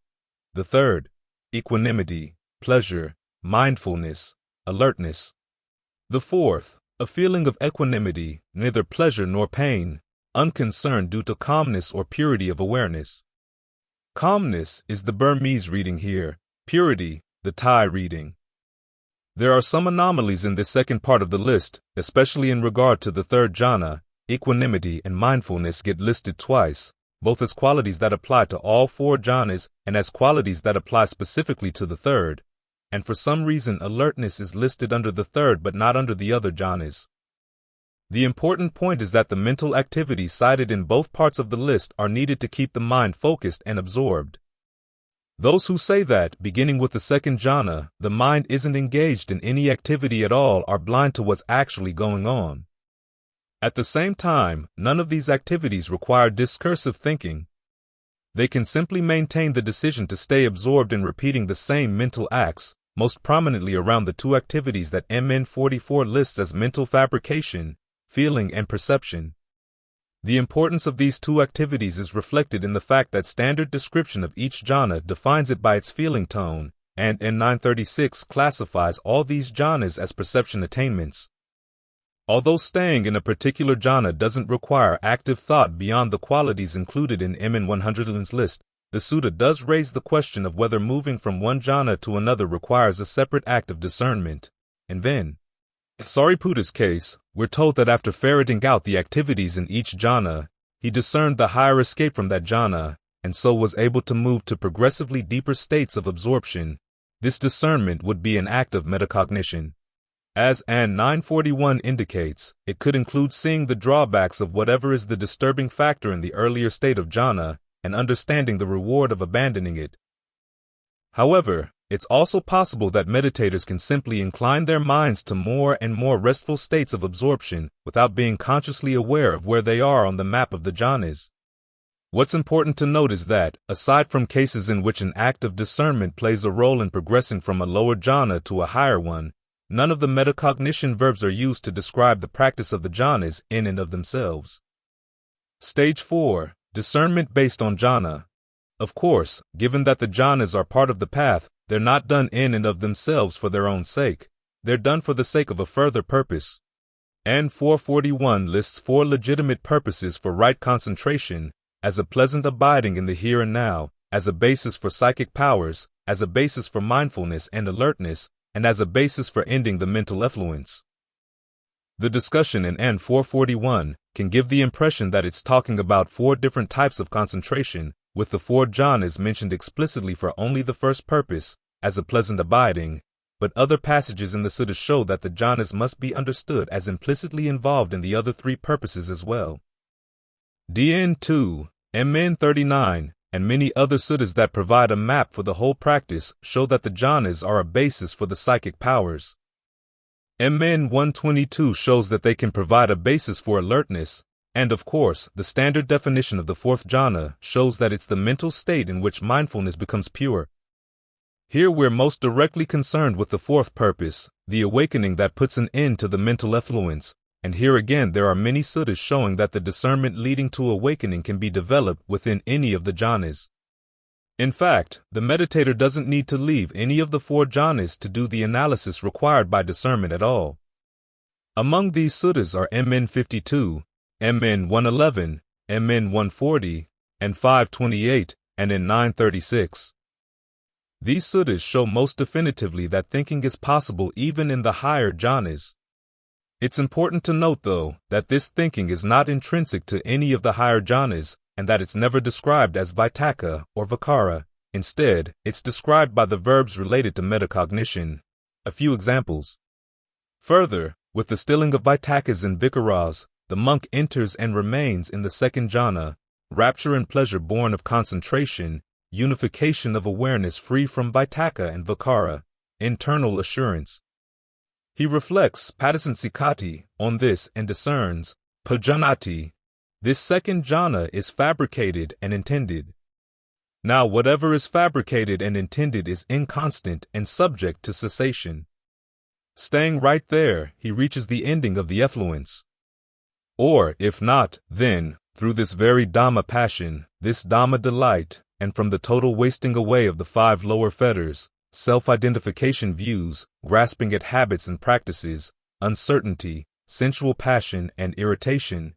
the third, equanimity, pleasure, mindfulness, alertness; the fourth, a feeling of equanimity, neither pleasure nor pain, unconcern due to calmness or purity of awareness. Calmness is the Burmese reading here, purity, the Thai reading. There are some anomalies in this second part of the list, especially in regard to the third jhana. Equanimity and mindfulness get listed twice, both as qualities that apply to all 4 jhanas and as qualities that apply specifically to the third. And for some reason alertness is listed under the third but not under the other jhanas. The important point is that the mental activities cited in both parts of the list are needed to keep the mind focused and absorbed. Those who say that, beginning with the second jhana, the mind isn't engaged in any activity at all are blind to what's actually going on. At the same time, none of these activities require discursive thinking. They can simply maintain the decision to stay absorbed in repeating the same mental acts, most prominently around the 2 activities that MN 44 lists as mental fabrication, feeling and perception. The importance of these 2 activities is reflected in the fact that standard description of each jhana defines it by its feeling tone, and N 936 classifies all these jhanas as perception attainments. Although staying in a particular jhana doesn't require active thought beyond the qualities included in MN 111's list, the sutta does raise the question of whether moving from one jhana to another requires a separate act of discernment. And then, in Sariputta's case, we're told that after ferreting out the activities in each jhana, he discerned the higher escape from that jhana, and so was able to move to progressively deeper states of absorption. This discernment would be an act of metacognition. As An 941 indicates, it could include seeing the drawbacks of whatever is the disturbing factor in the earlier state of jhana, and understanding the reward of abandoning it. However, it's also possible that meditators can simply incline their minds to more and more restful states of absorption without being consciously aware of where they are on the map of the jhanas. What's important to note is that, aside from cases in which an act of discernment plays a role in progressing from a lower jhana to a higher one, none of the metacognition verbs are used to describe the practice of the jhanas in and of themselves. Stage 4. Discernment based on jhana. Of course, given that the jhanas are part of the path, they're not done in and of themselves for their own sake. They're done for the sake of a further purpose. N 441 lists 4 legitimate purposes for right concentration: as a pleasant abiding in the here and now, as a basis for psychic powers, as a basis for mindfulness and alertness, and as a basis for ending the mental effluence. The discussion in N 441 can give the impression that it's talking about 4 different types of concentration, with the 4 jhanas mentioned explicitly for only the first purpose, as a pleasant abiding, but other passages in the Suttas show that the jhanas must be understood as implicitly involved in the other 3 purposes as well. DN 2, MN 39, and many other suttas that provide a map for the whole practice show that the jhanas are a basis for the psychic powers. MN 122 shows that they can provide a basis for alertness, and of course, the standard definition of the 4th jhana shows that it's the mental state in which mindfulness becomes pure. Here we're most directly concerned with the 4th purpose, the awakening that puts an end to the mental effluence, and here again there are many suttas showing that the discernment leading to awakening can be developed within any of the jhanas. In fact, the meditator doesn't need to leave any of the 4 jhanas to do the analysis required by discernment at all. Among these suttas are MN 52, MN 111, MN 140, and 528, and in 936. These suttas show most definitively that thinking is possible even in the higher jhanas. It's important to note, though, that this thinking is not intrinsic to any of the higher jhanas, and that it's never described as vitakka or vicara. Instead, it's described by the verbs related to metacognition. A few examples. Further, with the stilling of vitakkas and vicaras, the monk enters and remains in the 2nd jhana, rapture and pleasure born of concentration, unification of awareness free from vitakka and vicara, internal assurance. He reflects patisansikati on this and discerns pajanati. This 2nd jhana is fabricated and intended. Now whatever is fabricated and intended is inconstant and subject to cessation. Staying right there, he reaches the ending of the effluence. Or, if not, then, through this very Dhamma passion, this Dhamma delight, and from the total wasting away of the 5 lower fetters, self-identification views, grasping at habits and practices, uncertainty, sensual passion, and irritation,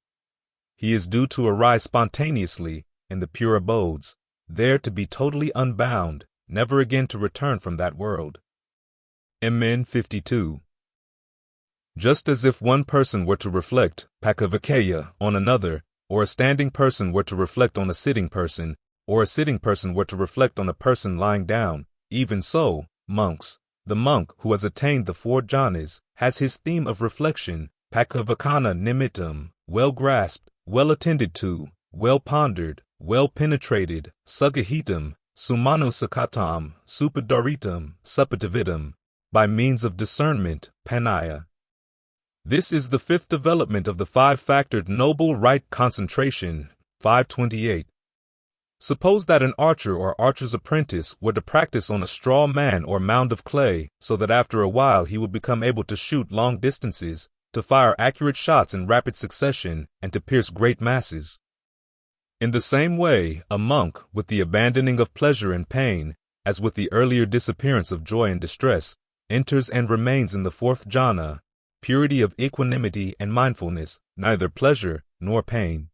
he is due to arise spontaneously in the pure abodes, there to be totally unbound, never again to return from that world. MN 52. Just as if one person were to reflect pakavikeya on another, or a standing person were to reflect on a sitting person, or a sitting person were to reflect on a person lying down, even so, monks, the monk who has attained the 4 jhanas has his theme of reflection, pakavakana nimittam, well grasped, well attended to, well pondered, well penetrated, suggahitam, sumanusakatam, supadaritam, supatividam, by means of discernment, panaya. This is the 5th development of the 5-factored noble right concentration, 528. Suppose that an archer or archer's apprentice were to practice on a straw man or mound of clay, so that after a while he would become able to shoot long distances, to fire accurate shots in rapid succession, and to pierce great masses. In the same way, a monk, with the abandoning of pleasure and pain, as with the earlier disappearance of joy and distress, enters and remains in the 4th jhana, purity of equanimity and mindfulness, neither pleasure nor pain.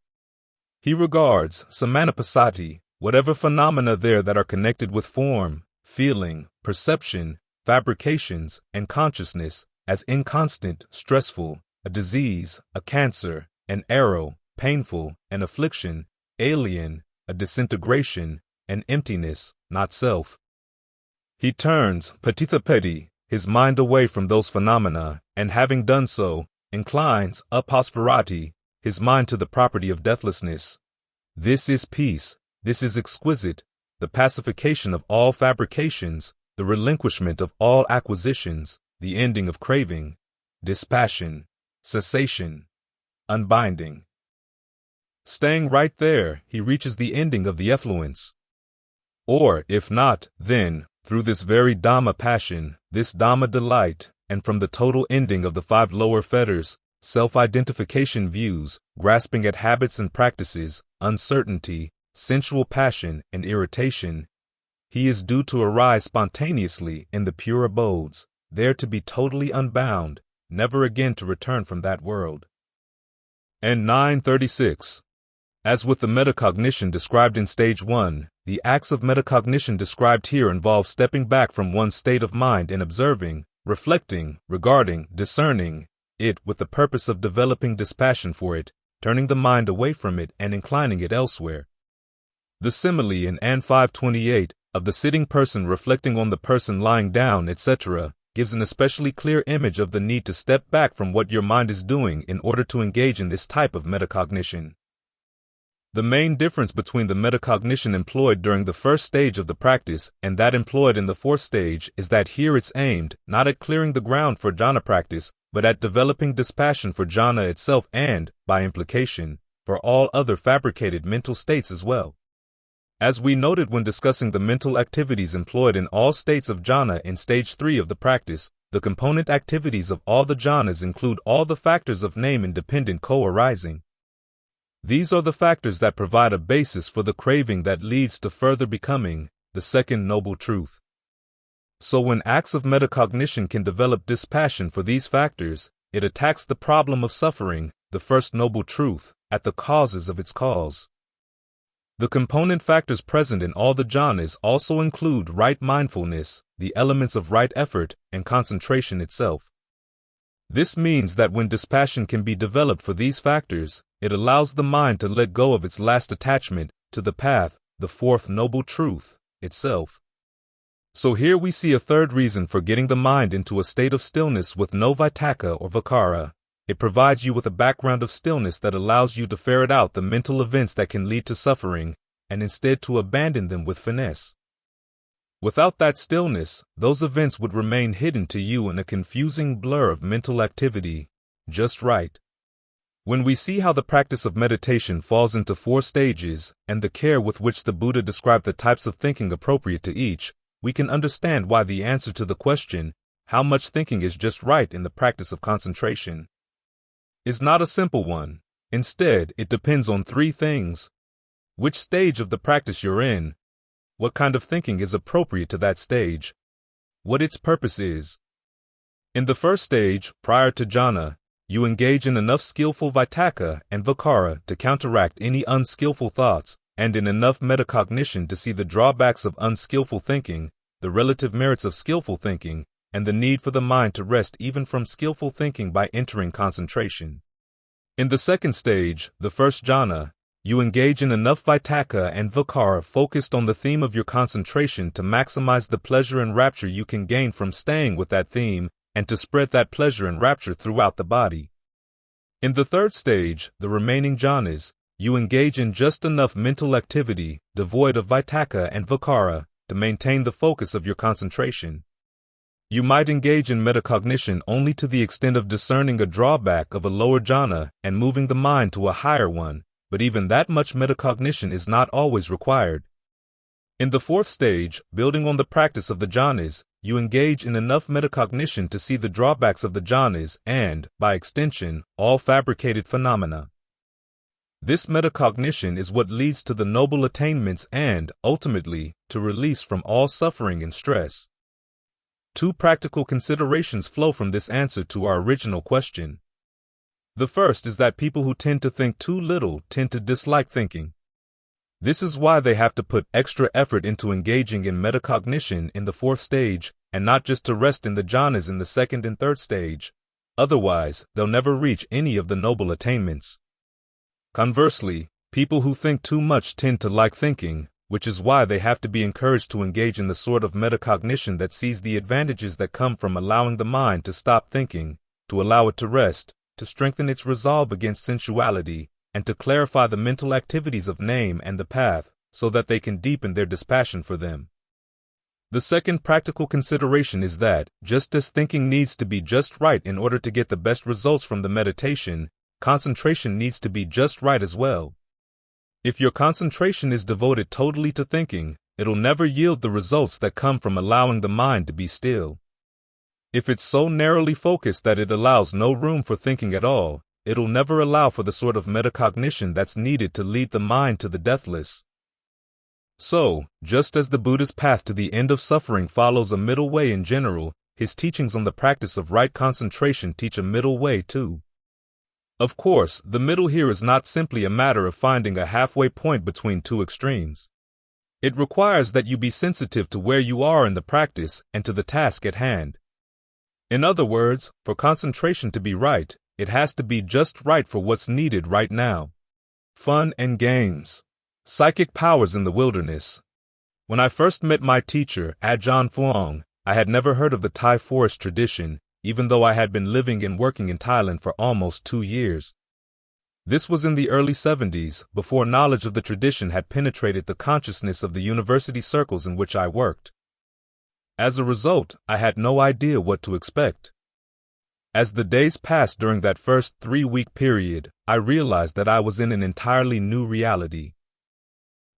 He regards samanapasati, whatever phenomena there that are connected with form, feeling, perception, fabrications, and consciousness, as inconstant, stressful, a disease, a cancer, an arrow, painful, an affliction, alien, a disintegration, an emptiness, not self. He turns, patithapeti, his mind away from those phenomena, and having done so, inclines, aposphorati, his mind to the property of deathlessness. This is peace, this is exquisite, the pacification of all fabrications, the relinquishment of all acquisitions, the ending of craving, dispassion, cessation, unbinding. Staying right there, he reaches the ending of the effluence. Or, if not, then, through this very Dhamma passion, this Dhamma delight, and from the total ending of the 5 lower fetters, self-identification views, grasping at habits and practices, uncertainty, sensual passion, and irritation, he is due to arise spontaneously in the pure abodes, there to be totally unbound, never again to return from that world. And 936. As with the metacognition described in stage 1, the acts of metacognition described here involve stepping back from one's state of mind and observing, reflecting, regarding, discerning it with the purpose of developing dispassion for it, turning the mind away from it and inclining it elsewhere. The simile in An 528 of the sitting person reflecting on the person lying down, etc., gives an especially clear image of the need to step back from what your mind is doing in order to engage in this type of metacognition. The main difference between the metacognition employed during the first stage of the practice and that employed in the fourth stage is that here it's aimed not at clearing the ground for jhana practice, but at developing dispassion for jhana itself and, by implication, for all other fabricated mental states as well. As we noted when discussing the mental activities employed in all states of jhana in stage 3 of the practice, the component activities of all the jhanas include all the factors of name-independent co-arising. These are the factors that provide a basis for the craving that leads to further becoming, the second noble truth. So when acts of metacognition can develop dispassion for these factors, it attacks the problem of suffering, the first noble truth, at the causes of its cause. The component factors present in all the jhanas also include right mindfulness, the elements of right effort, and concentration itself. This means that when dispassion can be developed for these factors, it allows the mind to let go of its last attachment to the path, the fourth noble truth, itself. So here we see a third reason for getting the mind into a state of stillness with no vitakka or vicara. It provides you with a background of stillness that allows you to ferret out the mental events that can lead to suffering, and instead to abandon them with finesse. Without that stillness, those events would remain hidden to you in a confusing blur of mental activity, just right. When we see how the practice of meditation falls into 4 stages, and the care with which the Buddha described the types of thinking appropriate to each, we can understand why the answer to the question, how much thinking is just right in the practice of concentration, is not a simple one. Instead, it depends on 3 things. Which stage of the practice you're in, what kind of thinking is appropriate to that stage, what its purpose is. In the first stage, prior to jhana, you engage in enough skillful vitakka and vicara to counteract any unskillful thoughts, and in enough metacognition to see the drawbacks of unskillful thinking, the relative merits of skillful thinking, and the need for the mind to rest even from skillful thinking by entering concentration. In the second stage, the first jhana, you engage in enough vitakka and vicara focused on the theme of your concentration to maximize the pleasure and rapture you can gain from staying with that theme, and to spread that pleasure and rapture throughout the body. In the third stage, the remaining jhanas, you engage in just enough mental activity, devoid of vitakka and vicara, to maintain the focus of your concentration. You might engage in metacognition only to the extent of discerning a drawback of a lower jhana and moving the mind to a higher one, but even that much metacognition is not always required. In the fourth stage, building on the practice of the jhanas, you engage in enough metacognition to see the drawbacks of the jhanas and, by extension, all fabricated phenomena. This metacognition is what leads to the noble attainments and, ultimately, to release from all suffering and stress. 2 practical considerations flow from this answer to our original question. The first is that people who tend to think too little tend to dislike thinking. This is why they have to put extra effort into engaging in metacognition in the fourth stage, and not just to rest in the jhanas in the second and third stage. Otherwise, they'll never reach any of the noble attainments. Conversely, people who think too much tend to like thinking, which is why they have to be encouraged to engage in the sort of metacognition that sees the advantages that come from allowing the mind to stop thinking, to allow it to rest, to strengthen its resolve against sensuality, and to clarify the mental activities of name and the path, so that they can deepen their dispassion for them. The second practical consideration is that, just as thinking needs to be just right in order to get the best results from the meditation, concentration needs to be just right as well. If your concentration is devoted totally to thinking, it'll never yield the results that come from allowing the mind to be still. If it's so narrowly focused that it allows no room for thinking at all, it'll never allow for the sort of metacognition that's needed to lead the mind to the deathless. So, just as the Buddha's path to the end of suffering follows a middle way in general, his teachings on the practice of right concentration teach a middle way too. Of course, the middle here is not simply a matter of finding a halfway point between 2 extremes. It requires that you be sensitive to where you are in the practice and to the task at hand. In other words, for concentration to be right, it has to be just right for what's needed right now. Fun and games. Psychic powers in the wilderness. When I first met my teacher, Ajahn Fuang, I had never heard of the Thai forest tradition, even though I had been living and working in Thailand for almost 2 years. This was in the early 70s, before knowledge of the tradition had penetrated the consciousness of the university circles in which I worked. As a result, I had no idea what to expect. As the days passed during that first 3-week period, I realized that I was in an entirely new reality.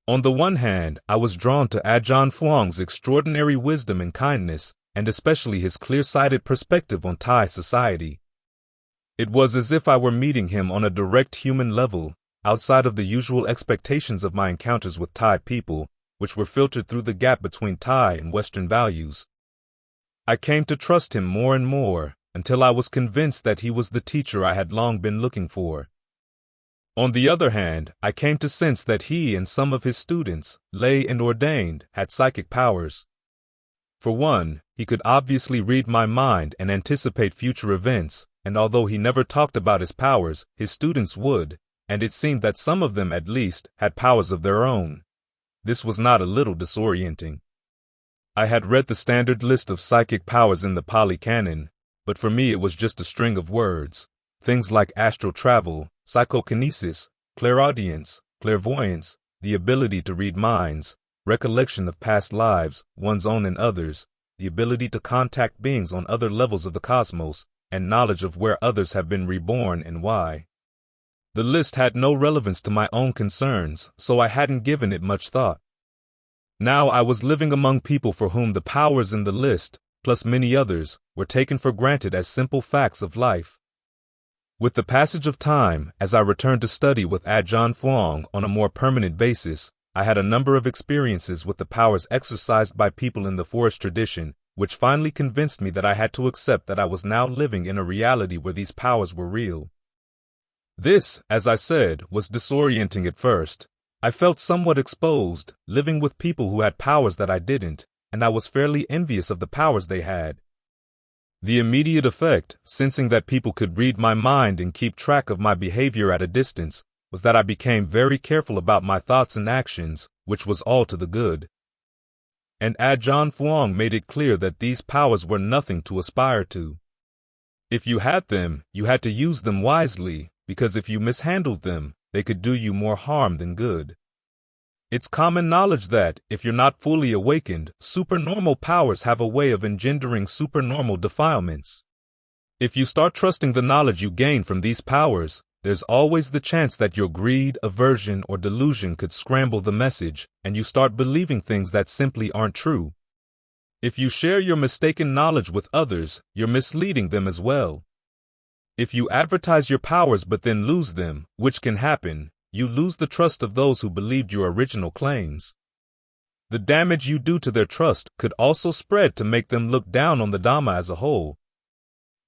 On the one hand, I was drawn to Ajahn Fuang's extraordinary wisdom and kindness, and especially his clear-sighted perspective on Thai society. It was as if I were meeting him on a direct human level, outside of the usual expectations of my encounters with Thai people, which were filtered through the gap between Thai and Western values. I came to trust him more and more, until I was convinced that he was the teacher I had long been looking for. On the other hand, I came to sense that he and some of his students, lay and ordained, had psychic powers. For one, he could obviously read my mind and anticipate future events, and although he never talked about his powers, his students would, and it seemed that some of them at least had powers of their own. This was not a little disorienting. I had read the standard list of psychic powers in the Pali Canon, but for me it was just a string of words. Things like astral travel, psychokinesis, clairaudience, clairvoyance, the ability to read minds, recollection of past lives, one's own and others, the ability to contact beings on other levels of the cosmos, and knowledge of where others have been reborn and why. The list had no relevance to my own concerns, so I hadn't given it much thought. Now I was living among people for whom the powers in the list, plus many others, were taken for granted as simple facts of life. With the passage of time, as I returned to study with Ajahn Fuang on a more permanent basis, I had a number of experiences with the powers exercised by people in the forest tradition, which finally convinced me that I had to accept that I was now living in a reality where these powers were real. This, as I said, was disorienting at first. I felt somewhat exposed, living with people who had powers that I didn't, and I was fairly envious of the powers they had. The immediate effect, sensing that people could read my mind and keep track of my behavior at a distance, was that I became very careful about my thoughts and actions, which was all to the good. And Ajahn Fuang made it clear that these powers were nothing to aspire to. If you had them, you had to use them wisely, because if you mishandled them, they could do you more harm than good. It's common knowledge that, if you're not fully awakened, supernormal powers have a way of engendering supernormal defilements. If you start trusting the knowledge you gain from these powers, there's always the chance that your greed, aversion, or delusion could scramble the message, and you start believing things that simply aren't true. If you share your mistaken knowledge with others, you're misleading them as well. If you advertise your powers but then lose them, which can happen, you lose the trust of those who believed your original claims. The damage you do to their trust could also spread to make them look down on the Dhamma as a whole.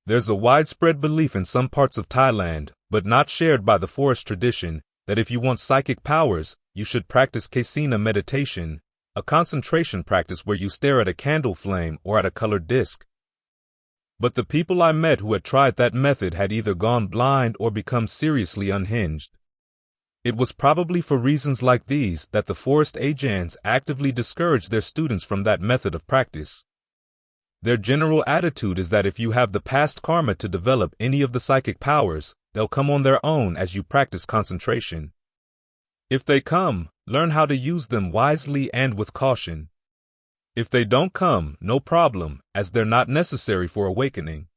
There's a widespread belief in some parts of Thailand, but not shared by the forest tradition, that if you want psychic powers, you should practice Kasina meditation, a concentration practice where you stare at a candle flame or at a colored disc. But the people I met who had tried that method had either gone blind or become seriously unhinged. It was probably for reasons like these that the forest Ajahns actively discouraged their students from that method of practice. Their general attitude is that if you have the past karma to develop any of the psychic powers, they'll come on their own as you practice concentration. If they come, learn how to use them wisely and with caution. If they don't come, no problem, as they're not necessary for awakening.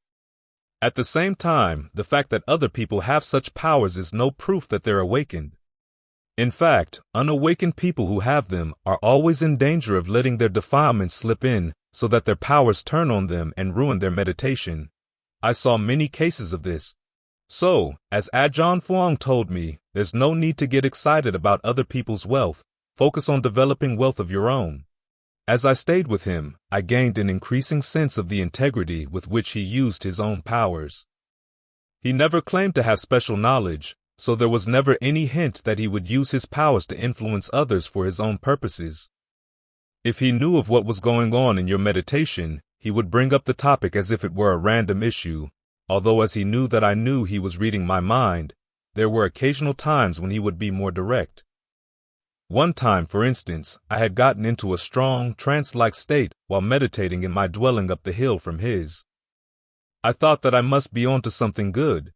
At the same time, the fact that other people have such powers is no proof that they're awakened. In fact, unawakened people who have them are always in danger of letting their defilements slip in, so that their powers turn on them and ruin their meditation. I saw many cases of this. So, as Ajahn Fuang told me, there's no need to get excited about other people's wealth. Focus on developing wealth of your own. As I stayed with him, I gained an increasing sense of the integrity with which he used his own powers. He never claimed to have special knowledge, so there was never any hint that he would use his powers to influence others for his own purposes. If he knew of what was going on in your meditation, he would bring up the topic as if it were a random issue, although as he knew that I knew he was reading my mind, there were occasional times when he would be more direct. One time, for instance, I had gotten into a strong, trance-like state while meditating in my dwelling up the hill from his. I thought that I must be on to something good.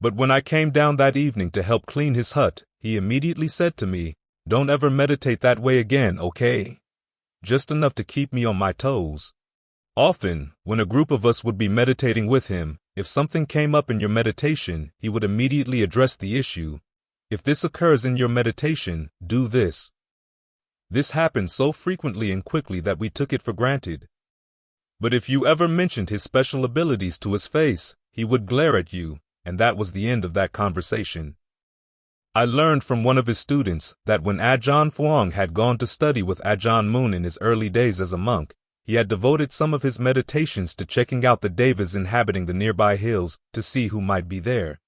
But when I came down that evening to help clean his hut, he immediately said to me, "Don't ever meditate that way again, okay?" Just enough to keep me on my toes. Often, when a group of us would be meditating with him, if something came up in your meditation, he would immediately address the issue. If this occurs in your meditation, do this. This happened so frequently and quickly that we took it for granted. But if you ever mentioned his special abilities to his face, he would glare at you, and that was the end of that conversation. I learned from one of his students that when Ajahn Fuang had gone to study with Ajahn Mun in his early days as a monk, he had devoted some of his meditations to checking out the devas inhabiting the nearby hills to see who might be there.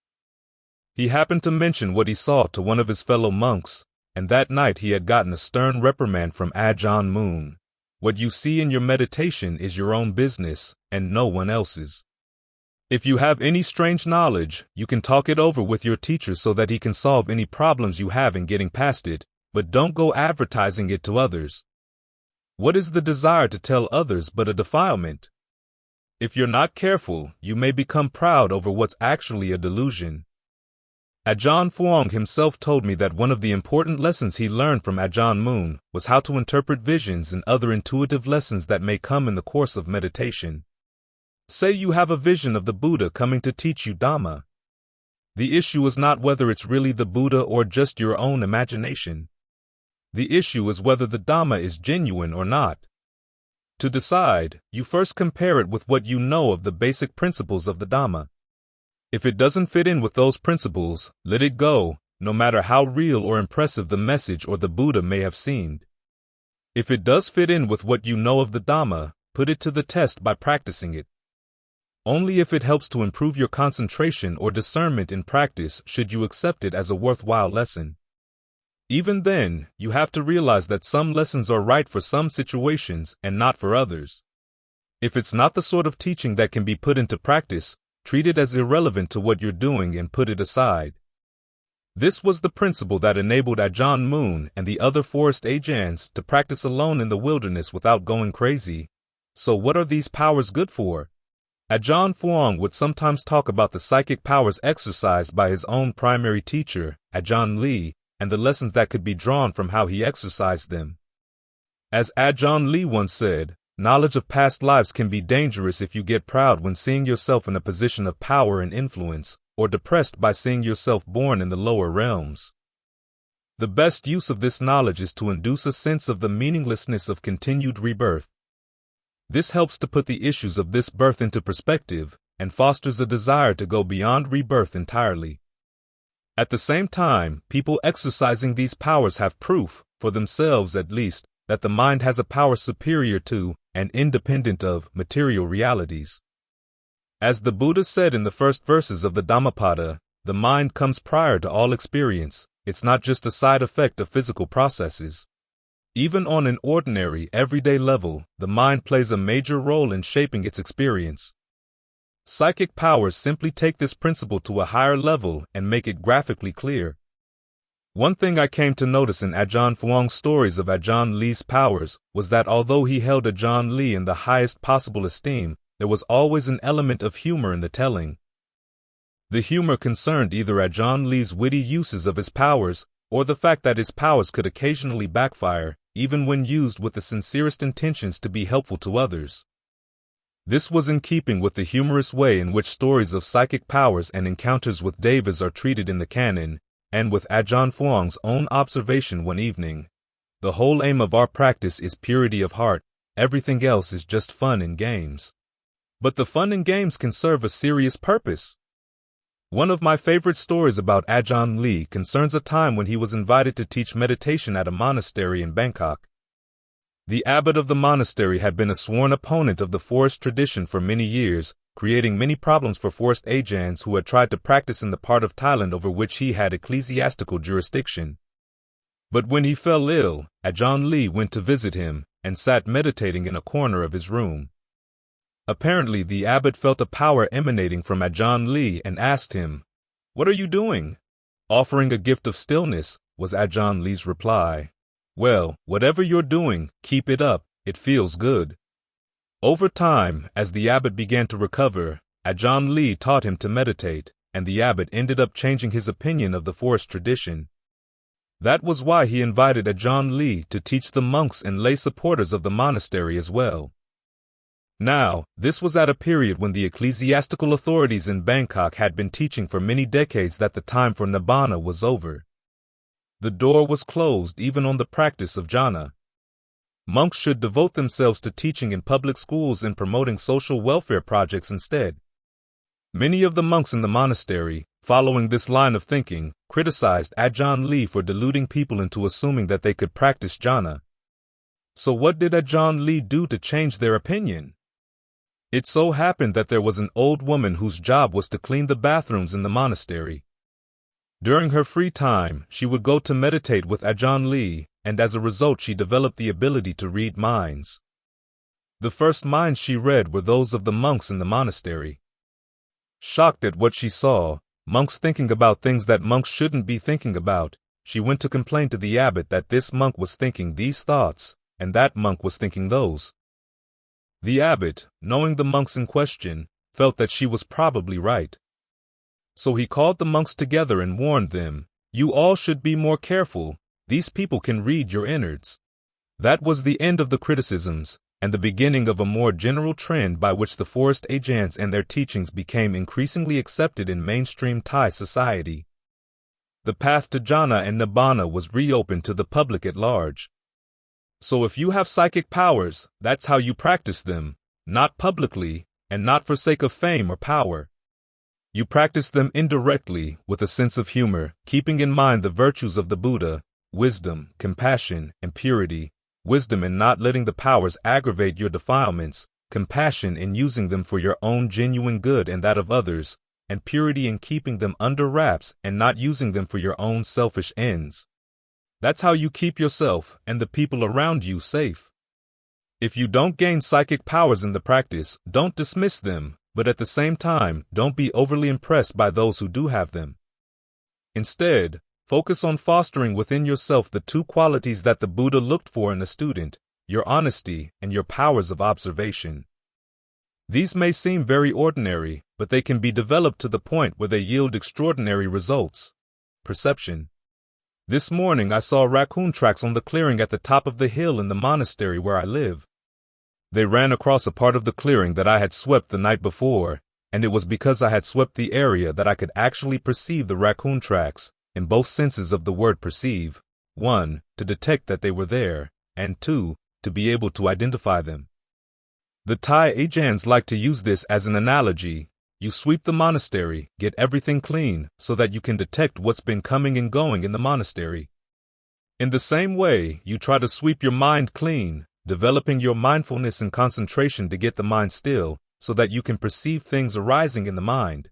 He happened to mention what he saw to one of his fellow monks, and that night he had gotten a stern reprimand from Ajahn Mun. What you see in your meditation is your own business, and no one else's. If you have any strange knowledge, you can talk it over with your teacher so that he can solve any problems you have in getting past it, but don't go advertising it to others. What is the desire to tell others but a defilement? If you're not careful, you may become proud over what's actually a delusion. Ajahn Fuang himself told me that one of the important lessons he learned from Ajahn Mun was how to interpret visions and other intuitive lessons that may come in the course of meditation. Say you have a vision of the Buddha coming to teach you Dhamma. The issue is not whether it's really the Buddha or just your own imagination. The issue is whether the Dhamma is genuine or not. To decide, you first compare it with what you know of the basic principles of the Dhamma. If it doesn't fit in with those principles, let it go, no matter how real or impressive the message or the Buddha may have seemed. If it does fit in with what you know of the Dhamma, put it to the test by practicing it. Only if it helps to improve your concentration or discernment in practice should you accept it as a worthwhile lesson. Even then, you have to realize that some lessons are right for some situations and not for others. If it's not the sort of teaching that can be put into practice, treat it as irrelevant to what you're doing and put it aside. This was the principle that enabled Ajahn Mun and the other forest Ajahns to practice alone in the wilderness without going crazy. So what are these powers good for? Ajahn Fuang would sometimes talk about the psychic powers exercised by his own primary teacher, Ajahn Lee, and the lessons that could be drawn from how he exercised them. As Ajahn Lee once said, knowledge of past lives can be dangerous if you get proud when seeing yourself in a position of power and influence, or depressed by seeing yourself born in the lower realms. The best use of this knowledge is to induce a sense of the meaninglessness of continued rebirth. This helps to put the issues of this birth into perspective, and fosters a desire to go beyond rebirth entirely. At the same time, people exercising these powers have proof, for themselves at least, that the mind has a power superior to, and independent of, material realities. As the Buddha said in the first verses of the Dhammapada, the mind comes prior to all experience, it's not just a side effect of physical processes. Even on an ordinary, everyday level, the mind plays a major role in shaping its experience. Psychic powers simply take this principle to a higher level and make it graphically clear. One thing I came to notice in Ajahn Fuang's stories of Ajahn Lee's powers was that although he held Ajahn Lee in the highest possible esteem, there was always an element of humor in the telling. The humor concerned either Ajahn Lee's witty uses of his powers or the fact that his powers could occasionally backfire, even when used with the sincerest intentions to be helpful to others. This was in keeping with the humorous way in which stories of psychic powers and encounters with devas are treated in the canon, and with Ajahn Fuang's own observation one evening. The whole aim of our practice is purity of heart, everything else is just fun and games. But the fun and games can serve a serious purpose. One of my favorite stories about Ajahn Lee concerns a time when he was invited to teach meditation at a monastery in Bangkok. The abbot of the monastery had been a sworn opponent of the forest tradition for many years, creating many problems for forest Ajahns who had tried to practice in the part of Thailand over which he had ecclesiastical jurisdiction. But when he fell ill, Ajahn Lee went to visit him and sat meditating in a corner of his room. Apparently, the abbot felt a power emanating from Ajahn Lee and asked him, "What are you doing?" "Offering a gift of stillness," was Ajahn Lee's reply. "Well, whatever you're doing, keep it up. It feels good." Over time, as the abbot began to recover, Ajahn Lee taught him to meditate, and the abbot ended up changing his opinion of the forest tradition. That was why he invited Ajahn Lee to teach the monks and lay supporters of the monastery as well. Now, this was at a period when the ecclesiastical authorities in Bangkok had been teaching for many decades that the time for nibbana was over. The door was closed even on the practice of jhana. Monks should devote themselves to teaching in public schools and promoting social welfare projects instead. Many of the monks in the monastery, following this line of thinking, criticized Ajahn Lee for deluding people into assuming that they could practice jhana. So what did Ajahn Lee do to change their opinion? It so happened that there was an old woman whose job was to clean the bathrooms in the monastery. During her free time, she would go to meditate with Ajahn Lee, and as a result she developed the ability to read minds. The first minds she read were those of the monks in the monastery. Shocked at what she saw, monks thinking about things that monks shouldn't be thinking about, she went to complain to the abbot that this monk was thinking these thoughts, and that monk was thinking those. The abbot, knowing the monks in question, felt that she was probably right. So he called the monks together and warned them, "You all should be more careful. These people can read your innards." That was the end of the criticisms, and the beginning of a more general trend by which the forest Ajahns and their teachings became increasingly accepted in mainstream Thai society. The path to jhana and nibbana was reopened to the public at large. So if you have psychic powers, that's how you practice them, not publicly, and not for sake of fame or power. You practice them indirectly, with a sense of humor, keeping in mind the virtues of the Buddha: wisdom, compassion, and purity. Wisdom in not letting the powers aggravate your defilements, compassion in using them for your own genuine good and that of others, and purity in keeping them under wraps and not using them for your own selfish ends. That's how you keep yourself and the people around you safe. If you don't gain psychic powers in the practice, don't dismiss them, but at the same time, don't be overly impressed by those who do have them. Instead, focus on fostering within yourself the two qualities that the Buddha looked for in a student: your honesty and your powers of observation. These may seem very ordinary, but they can be developed to the point where they yield extraordinary results. Perception. This morning I saw raccoon tracks on the clearing at the top of the hill in the monastery where I live. They ran across a part of the clearing that I had swept the night before, and it was because I had swept the area that I could actually perceive the raccoon tracks, in both senses of the word perceive: 1, to detect that they were there, and 2, to be able to identify them. The Thai Ajahns like to use this as an analogy. You sweep the monastery, get everything clean, so that you can detect what's been coming and going in the monastery. In the same way, you try to sweep your mind clean, developing your mindfulness and concentration to get the mind still, so that you can perceive things arising in the mind.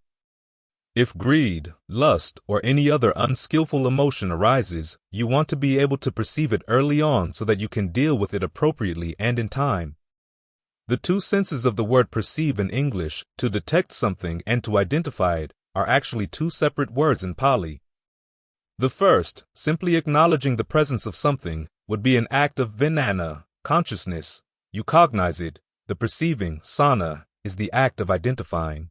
If greed, lust, or any other unskillful emotion arises, you want to be able to perceive it early on so that you can deal with it appropriately and in time. The two senses of the word perceive in English, to detect something and to identify it, are actually two separate words in Pali. The first, simply acknowledging the presence of something, would be an act of vijnana, consciousness. You cognize it. The perceiving, sana, is the act of identifying.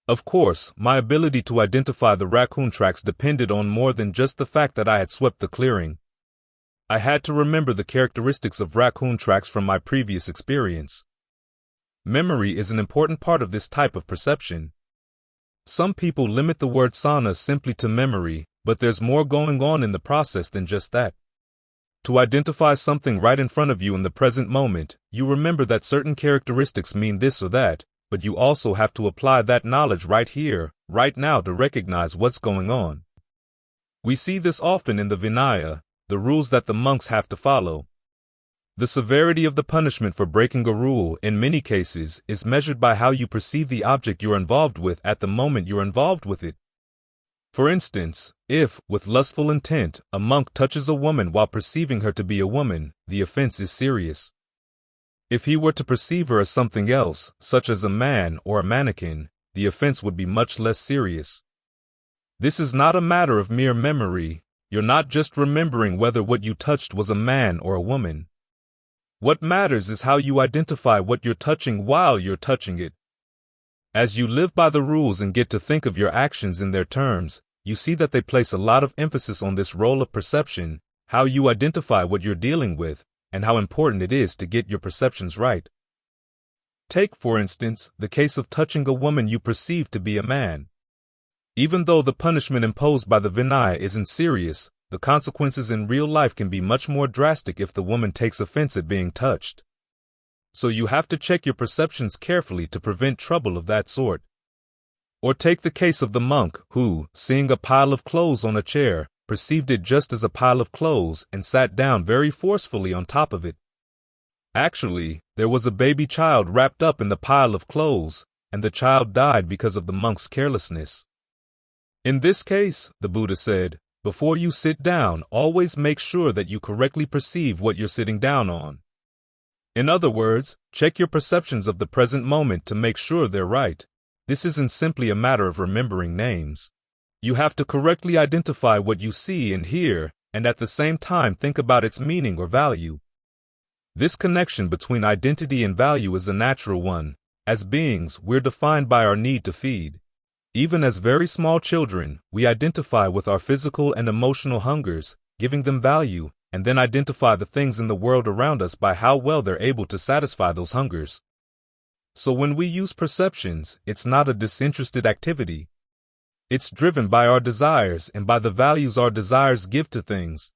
Of course, my ability to identify the raccoon tracks depended on more than just the fact that I had swept the clearing. I had to remember the characteristics of raccoon tracks from my previous experience. Memory is an important part of this type of perception. Some people limit the word sana simply to memory, but there's more going on in the process than just that. To identify something right in front of you in the present moment, you remember that certain characteristics mean this or that, but you also have to apply that knowledge right here, right now to recognize what's going on. We see this often in the Vinaya, the rules that the monks have to follow. The severity of the punishment for breaking a rule, in many cases, is measured by how you perceive the object you're involved with at the moment you're involved with it. For instance, if, with lustful intent, a monk touches a woman while perceiving her to be a woman, the offense is serious. If he were to perceive her as something else, such as a man or a mannequin, the offense would be much less serious. This is not a matter of mere memory. You're not just remembering whether what you touched was a man or a woman. What matters is how you identify what you're touching while you're touching it. As you live by the rules and get to think of your actions in their terms, you see that they place a lot of emphasis on this role of perception, how you identify what you're dealing with, and how important it is to get your perceptions right. Take, for instance, the case of touching a woman you perceive to be a man. Even though the punishment imposed by the Vinaya isn't serious, the consequences in real life can be much more drastic if the woman takes offense at being touched. So you have to check your perceptions carefully to prevent trouble of that sort. Or take the case of the monk who, seeing a pile of clothes on a chair, perceived it just as a pile of clothes and sat down very forcefully on top of it. Actually, there was a baby child wrapped up in the pile of clothes, and the child died because of the monk's carelessness. In this case, the Buddha said, before you sit down, always make sure that you correctly perceive what you're sitting down on. In other words, check your perceptions of the present moment to make sure they're right. This isn't simply a matter of remembering names. You have to correctly identify what you see and hear, and at the same time think about its meaning or value. This connection between identity and value is a natural one. As beings, we're defined by our need to feed. Even as very small children, we identify with our physical and emotional hungers, giving them value, and then identify the things in the world around us by how well they're able to satisfy those hungers. So when we use perceptions, it's not a disinterested activity. It's driven by our desires and by the values our desires give to things.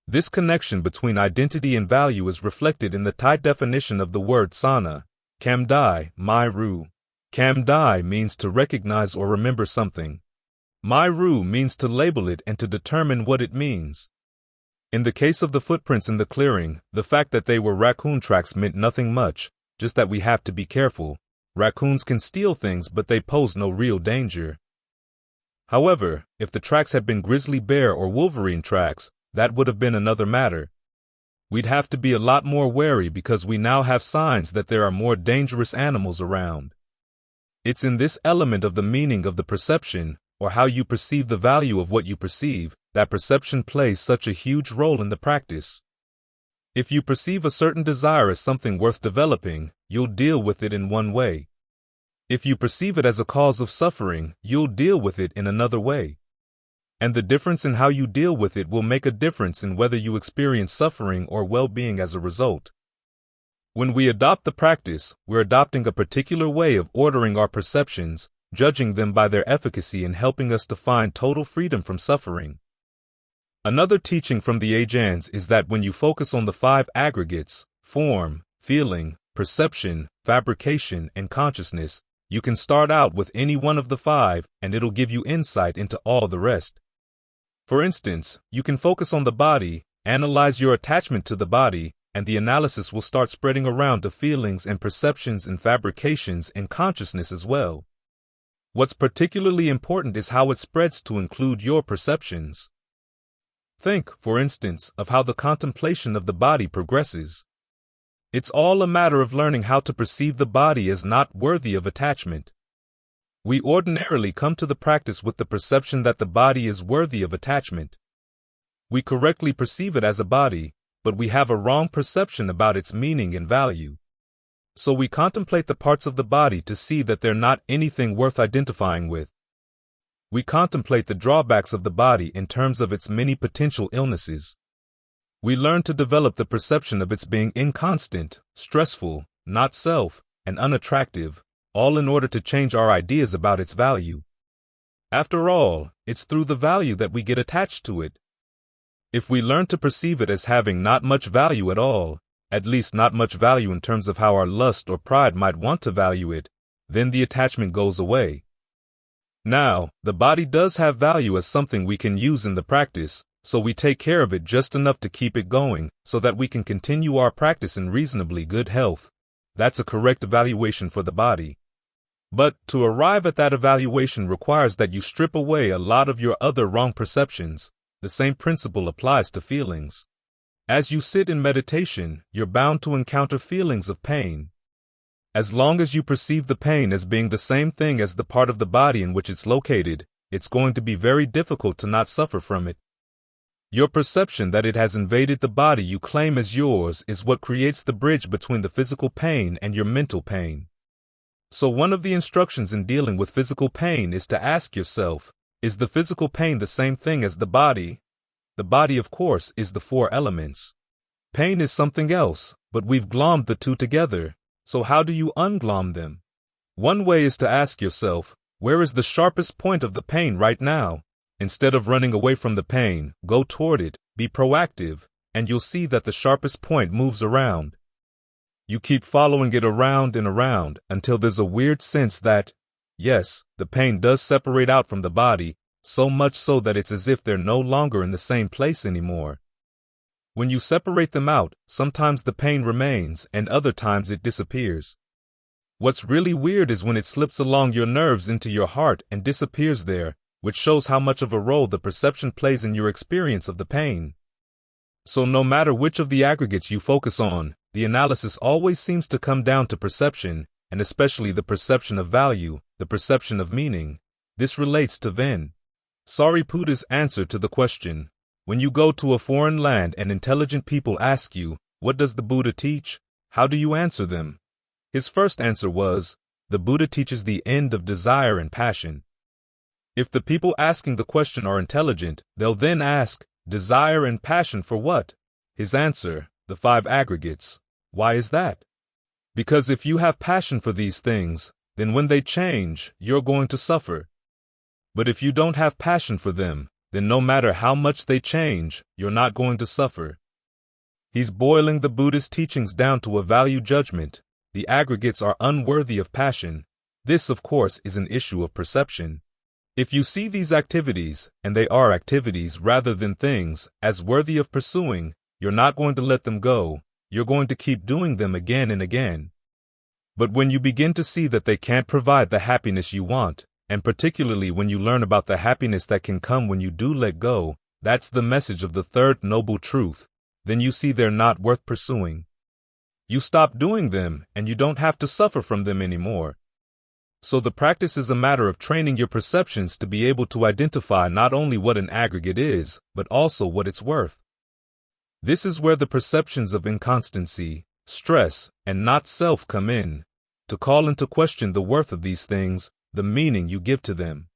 This connection between identity and value is reflected in the Thai definition of the word sana, kam dai, mai ru. Kam dai means to recognize or remember something. Mai ru means to label it and to determine what it means. In the case of the footprints in the clearing, the fact that they were raccoon tracks meant nothing much, just that we have to be careful. Raccoons can steal things, but they pose no real danger. However, if the tracks had been grizzly bear or wolverine tracks, that would have been another matter. We'd have to be a lot more wary because we now have signs that there are more dangerous animals around. It's in this element of the meaning of the perception, or how you perceive the value of what you perceive, that perception plays such a huge role in the practice. If you perceive a certain desire as something worth developing, you'll deal with it in one way. If you perceive it as a cause of suffering, you'll deal with it in another way. And the difference in how you deal with it will make a difference in whether you experience suffering or well-being as a result. When we adopt the practice, we're adopting a particular way of ordering our perceptions, judging them by their efficacy and helping us to find total freedom from suffering. Another teaching from the Ajahns is that when you focus on the 5 aggregates, form, feeling, perception, fabrication, and consciousness, you can start out with any one of the 5 and it'll give you insight into all the rest. For instance, you can focus on the body, analyze your attachment to the body, and the analysis will start spreading around to feelings and perceptions and fabrications and consciousness as well. What's particularly important is how it spreads to include your perceptions. Think, for instance, of how the contemplation of the body progresses. It's all a matter of learning how to perceive the body as not worthy of attachment. We ordinarily come to the practice with the perception that the body is worthy of attachment. We correctly perceive it as a body, but we have a wrong perception about its meaning and value. So we contemplate the parts of the body to see that they're not anything worth identifying with. We contemplate the drawbacks of the body in terms of its many potential illnesses. We learn to develop the perception of its being inconstant, stressful, not self, and unattractive, all in order to change our ideas about its value. After all, it's through the value that we get attached to it. If we learn to perceive it as having not much value at all, at least not much value in terms of how our lust or pride might want to value it, then the attachment goes away. Now, the body does have value as something we can use in the practice, so we take care of it just enough to keep it going, so that we can continue our practice in reasonably good health. That's a correct evaluation for the body. But to arrive at that evaluation requires that you strip away a lot of your other wrong perceptions. The same principle applies to feelings. As you sit in meditation, you're bound to encounter feelings of pain. As long as you perceive the pain as being the same thing as the part of the body in which it's located, it's going to be very difficult to not suffer from it. Your perception that it has invaded the body you claim as yours is what creates the bridge between the physical pain and your mental pain. So one of the instructions in dealing with physical pain is to ask yourself, is the physical pain the same thing as the body? The body, of course, is the four elements. Pain is something else, but we've glommed the two together, so how do you unglom them? One way is to ask yourself, where is the sharpest point of the pain right now? Instead of running away from the pain, go toward it, be proactive, and you'll see that the sharpest point moves around. You keep following it around and around until there's a weird sense that, yes, the pain does separate out from the body, so much so that it's as if they're no longer in the same place anymore. When you separate them out, sometimes the pain remains and other times it disappears. What's really weird is when it slips along your nerves into your heart and disappears there, which shows how much of a role the perception plays in your experience of the pain. So no matter which of the aggregates you focus on, the analysis always seems to come down to perception, and especially the perception of value, the perception of meaning. This relates to Ven. Sariputta's answer to the question, when you go to a foreign land and intelligent people ask you, what does the Buddha teach? How do you answer them? His first answer was, the Buddha teaches the end of desire and passion. If the people asking the question are intelligent, they'll then ask, desire and passion for what? His answer, the five aggregates. Why is that? Because if you have passion for these things, then when they change, you're going to suffer. But if you don't have passion for them, then no matter how much they change, you're not going to suffer. He's boiling the Buddhist teachings down to a value judgment. The aggregates are unworthy of passion. This, of course, is an issue of perception. If you see these activities, and they are activities rather than things, as worthy of pursuing, you're not going to let them go, you're going to keep doing them again and again. But when you begin to see that they can't provide the happiness you want, and particularly when you learn about the happiness that can come when you do let go, that's the message of the third noble truth, then you see they're not worth pursuing. You stop doing them, and you don't have to suffer from them anymore. So the practice is a matter of training your perceptions to be able to identify not only what an aggregate is, but also what it's worth. This is where the perceptions of inconstancy, stress, and not self come in, to call into question the worth of these things, the meaning you give to them.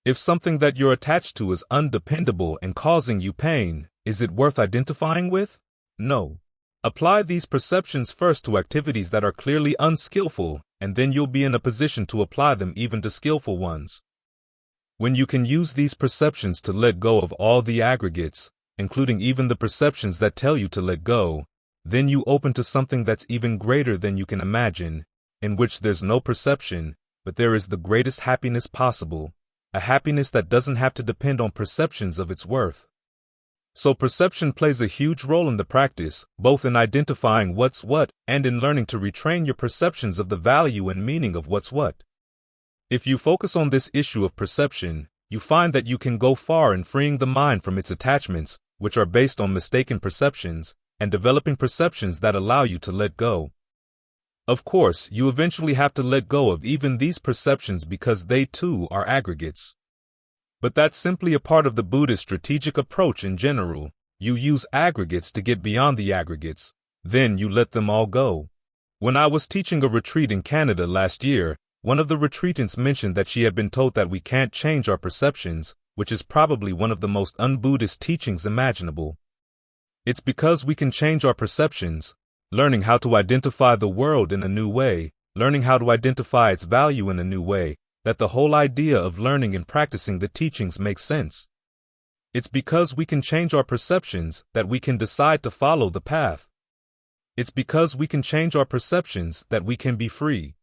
If something that you're attached to is undependable and causing you pain, is it worth identifying with? No. Apply these perceptions first to activities that are clearly unskillful, and then you'll be in a position to apply them even to skillful ones. When you can use these perceptions to let go of all the aggregates, including even the perceptions that tell you to let go, then you open to something that's even greater than you can imagine, in which there's no perception, but there is the greatest happiness possible, a happiness that doesn't have to depend on perceptions of its worth. So perception plays a huge role in the practice, both in identifying what's what and in learning to retrain your perceptions of the value and meaning of what's what. If you focus on this issue of perception, you find that you can go far in freeing the mind from its attachments, which are based on mistaken perceptions, and developing perceptions that allow you to let go. Of course, you eventually have to let go of even these perceptions because they too are aggregates. But that's simply a part of the Buddhist strategic approach in general. You use aggregates to get beyond the aggregates, then you let them all go. When I was teaching a retreat in Canada last year, one of the retreatants mentioned that she had been told that we can't change our perceptions, which is probably one of the most un-Buddhist teachings imaginable. It's because we can change our perceptions, learning how to identify the world in a new way, learning how to identify its value in a new way, that the whole idea of learning and practicing the teachings makes sense. It's because we can change our perceptions that we can decide to follow the path. It's because we can change our perceptions that we can be free.